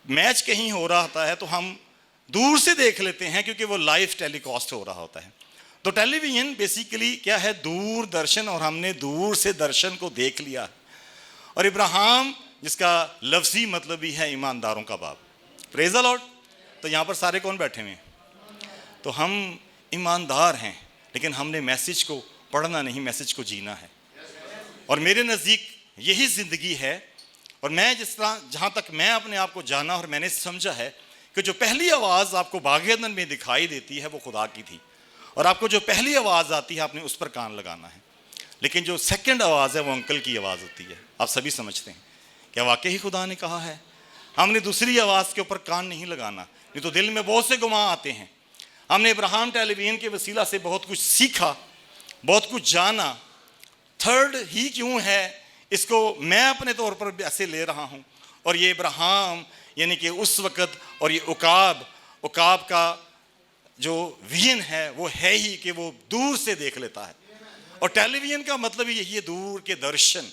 Speaker 8: मैच कहीं हो रहा होता है तो हम दूर से देख लेते हैं क्योंकि वो लाइव टेलीकास्ट हो रहा होता है। तो टेलीविज़न बेसिकली क्या है, दूरदर्शन, और हमने दूर से दर्शन को देख लिया। और इब्राहिम जिसका लफ्ज़ी मतलब भी है ईमानदारों का बाप, प्रेज़ द लॉर्ड। तो यहाँ पर सारे कौन बैठे हुए हैं, तो हम ईमानदार हैं, लेकिन हमने मैसेज को पढ़ना नहीं, मैसेज को जीना है। और मेरे नज़दीक यही ज़िंदगी है। और मैं जिस तरह जहाँ तक मैं अपने आप को जाना और मैंने समझा है कि जो पहली आवाज़ आपको बागेदन में दिखाई देती है वो खुदा की थी, और आपको जो पहली आवाज़ आती है आपने उस पर कान लगाना है। लेकिन जो सेकंड आवाज़ है वो अंकल की आवाज़ होती है। आप सभी समझते हैं क्या वाकई ही खुदा ने कहा है। हमने दूसरी आवाज़ के ऊपर कान नहीं लगाना, नहीं तो दिल में बहुत से गुमाह आते हैं। हमने इब्राहिम टेलीविज़न के वसीला से बहुत कुछ सीखा, बहुत कुछ जाना। 3rd ही क्यों है, इसको मैं अपने तौर पर ऐसे ले रहा हूँ। और ये इब्राहिम यानी कि उस वक़्त, और ये उकाब का जो विजन है वो है ही कि वो दूर से देख लेता है। और टेलीविज़न का मतलब ही यही है, दूर के दर्शन।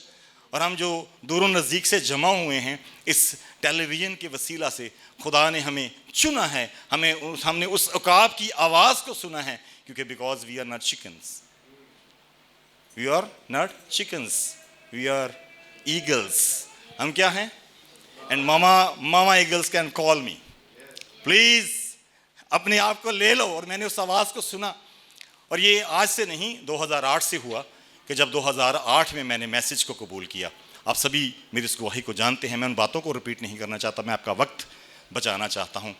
Speaker 8: और हम जो दूरों नज़दीक से जमा हुए हैं, इस टेलीविज़न के वसीला से खुदा ने हमें चुना है, हमने उस उकाब की आवाज़ को सुना है, क्योंकि because we are not chickens, we are not chickens, we are eagles. हम क्या हैं? And mama eagles can call me, please अपने आप को ले लो। और मैंने उस आवाज़ को सुना, और ये आज से नहीं 2008 से हुआ कि जब 2008 में मैंने मैसेज को कबूल किया। आप सभी मेरी इस गवाही को जानते हैं, मैं उन बातों को रिपीट नहीं करना चाहता, मैं आपका वक्त बचाना चाहता हूँ।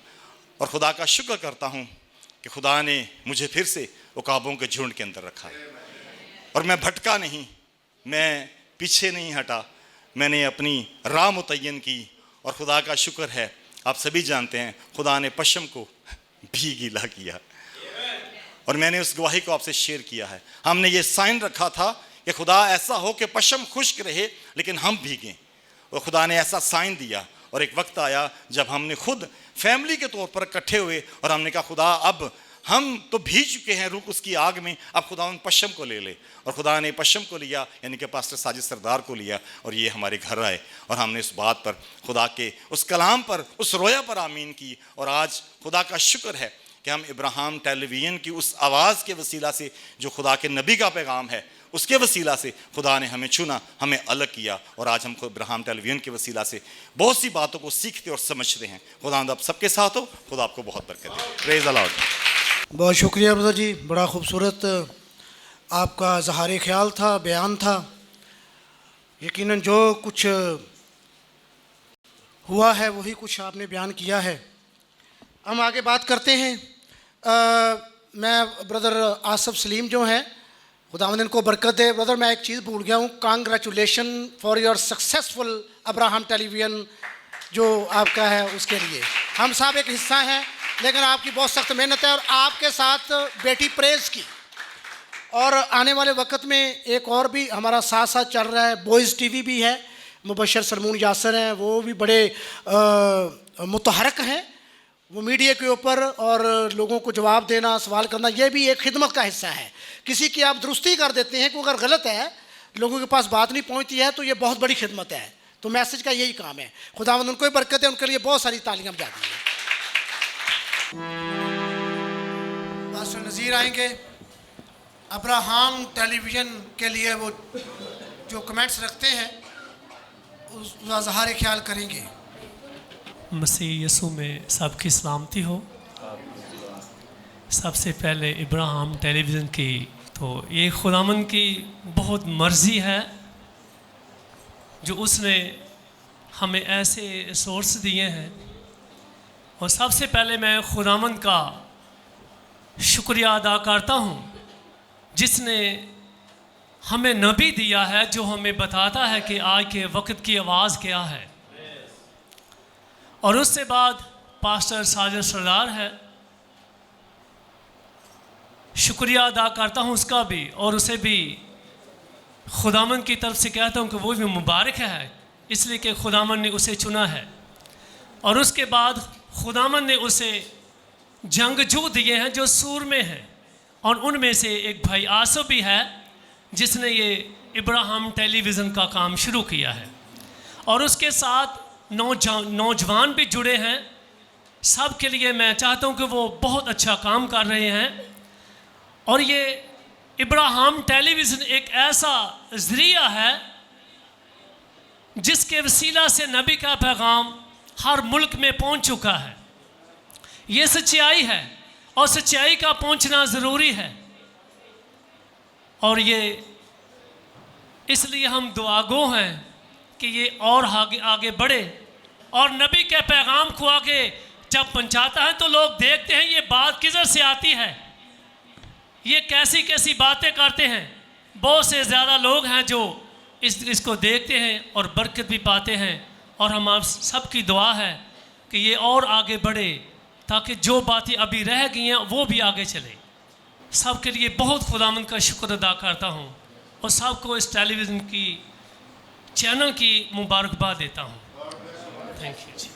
Speaker 8: और खुदा का शुक्र करता हूँ कि खुदा ने मुझे फिर से उकाबों के झुंड के अंदर रखा है, और मैं भटका नहीं, मैं पीछे नहीं हटा, मैंने अपनी राह मुतय्यन की। और खुदा का शुक्र है, आप सभी जानते हैं, खुदा ने पश्चिम को भी गीला किया, और मैंने उस गवाही को आपसे शेयर किया है। हमने ये साइन रखा था कि खुदा ऐसा हो कि पश्चिम खुश्क रहे लेकिन हम भीगें, और खुदा ने ऐसा साइन दिया। और एक वक्त आया जब हमने खुद फैमिली के तौर पर इकट्ठे हुए और हमने कहा खुदा अब हम तो भीग चुके हैं रुक उसकी आग में, अब खुदा उन पश्चिम को ले ले। और खुदा ने पश्चिम को लिया, यानी कि पास्टर साजिद सरदार को लिया, और ये हमारे घर आए, और हमने इस बात पर खुदा के उस कलाम पर, उस रोया पर आमीन की। और आज खुदा का शुक्र है कि हम इब्राहिम टेलीविज़न की उस आवाज़ के वसीला से, जो खुदा के नबी का पैगाम है, उसके वसीला से खुदा ने हमें चुना, हमें अलग किया, और आज हम इब्राहिम टेलीविज़न के वसीला से बहुत सी बातों को सीखते और समझते हैं। खुदा आप सबके साथ हो, खुदा आपको बहुत बरकत दे। Praise the Lord.
Speaker 1: बहुत शुक्रिया ब्रदर जी, बड़ा खूबसूरत आपका इज़हार ख्याल था, बयान था। यकीनन जो कुछ हुआ है वही कुछ आपने बयान किया है। हम आगे बात करते हैं। मैं ब्रदर आसफ सलीम जो हैं, खुदावंद इनको बरकत दे। ब्रदर मैं एक चीज़ भूल गया हूँ, congratulation for your successful Abraham television जो आपका है उसके लिए। हम सब एक हिस्सा हैं, लेकिन आपकी बहुत सख्त मेहनत है, और आपके साथ बेटी प्रेज की। और आने वाले वक्त में एक और भी हमारा साथ साथ चल रहा है, बॉयज़ टीवी भी है, मुबशर सलमून यासर हैं, वो भी बड़े मुतहरक हैं वो मीडिया के ऊपर, और लोगों को जवाब देना, सवाल करना, ये भी एक खिदमत का हिस्सा है। किसी की आप दुरुस्ती कर देते हैं कि अगर गलत है, लोगों के पास बात नहीं पहुंचती है, तो ये बहुत बड़ी खिदमत है। तो मैसेज का यही काम है। खुदावंद उनको ही बरकत है, उनके लिए बहुत सारी तालियां बजा दी है। पास्टर नज़ीर आएंगे, अब्राहम टेलीविज़न के लिए वो जो कमेंट्स रखते हैं उसका इज़हार ख्याल करेंगे।
Speaker 9: मसीह यीशु में सबकी सलामती हो। सबसे पहले इब्राहिम टेलीविज़न की, तो ये खुदावंद की बहुत मर्ज़ी है जो उसने हमें ऐसे सोर्स दिए हैं। और सबसे पहले मैं खुदावंद का शुक्रिया अदा करता हूँ जिसने हमें नबी दिया है जो हमें बताता है कि आज के वक्त की आवाज़ क्या है। और उससे बाद पास्टर साजिद सरदार है, शुक्रिया अदा करता हूँ उसका भी, और उसे भी खुदावंद की तरफ से कहता हूँ कि वो भी मुबारक है, इसलिए कि खुदावंद ने उसे चुना है। और उसके बाद खुदावंद ने उसे जंगजू दिए हैं जो सूर में हैं, और उनमें से एक भाई आसफ भी है जिसने ये इब्राहिम टेलीविज़न का काम शुरू किया है। और उसके साथ नौजवान भी जुड़े हैं। सब के लिए मैं चाहता हूँ कि वो बहुत अच्छा काम कर रहे हैं। और ये इब्राहिम टेलीविज़न एक ऐसा ज़रिया है जिसके वसीला से नबी का पैगाम हर मुल्क में पहुँच चुका है। ये सच्चाई है, और सच्चाई का पहुँचना ज़रूरी है। और ये इसलिए हम दुआगो हैं कि ये और आगे आगे बढ़े, और नबी के पैगाम को आगे जब पहुंचाता है तो लोग देखते हैं ये बात किधर से आती है, ये कैसी कैसी बातें करते हैं। बहुत से ज़्यादा लोग हैं जो इसको देखते हैं और बरकत भी पाते हैं। और हम आप सबकी दुआ है कि ये और आगे बढ़े, ताकि जो बातें अभी रह गई हैं वो भी आगे चले। सब के लिए बहुत खुदावंद का शुक्र अदा करता हूँ, और सबको इस टेलीविज़न की चैनल की मुबारकबाद देता हूँ। Thank you ji.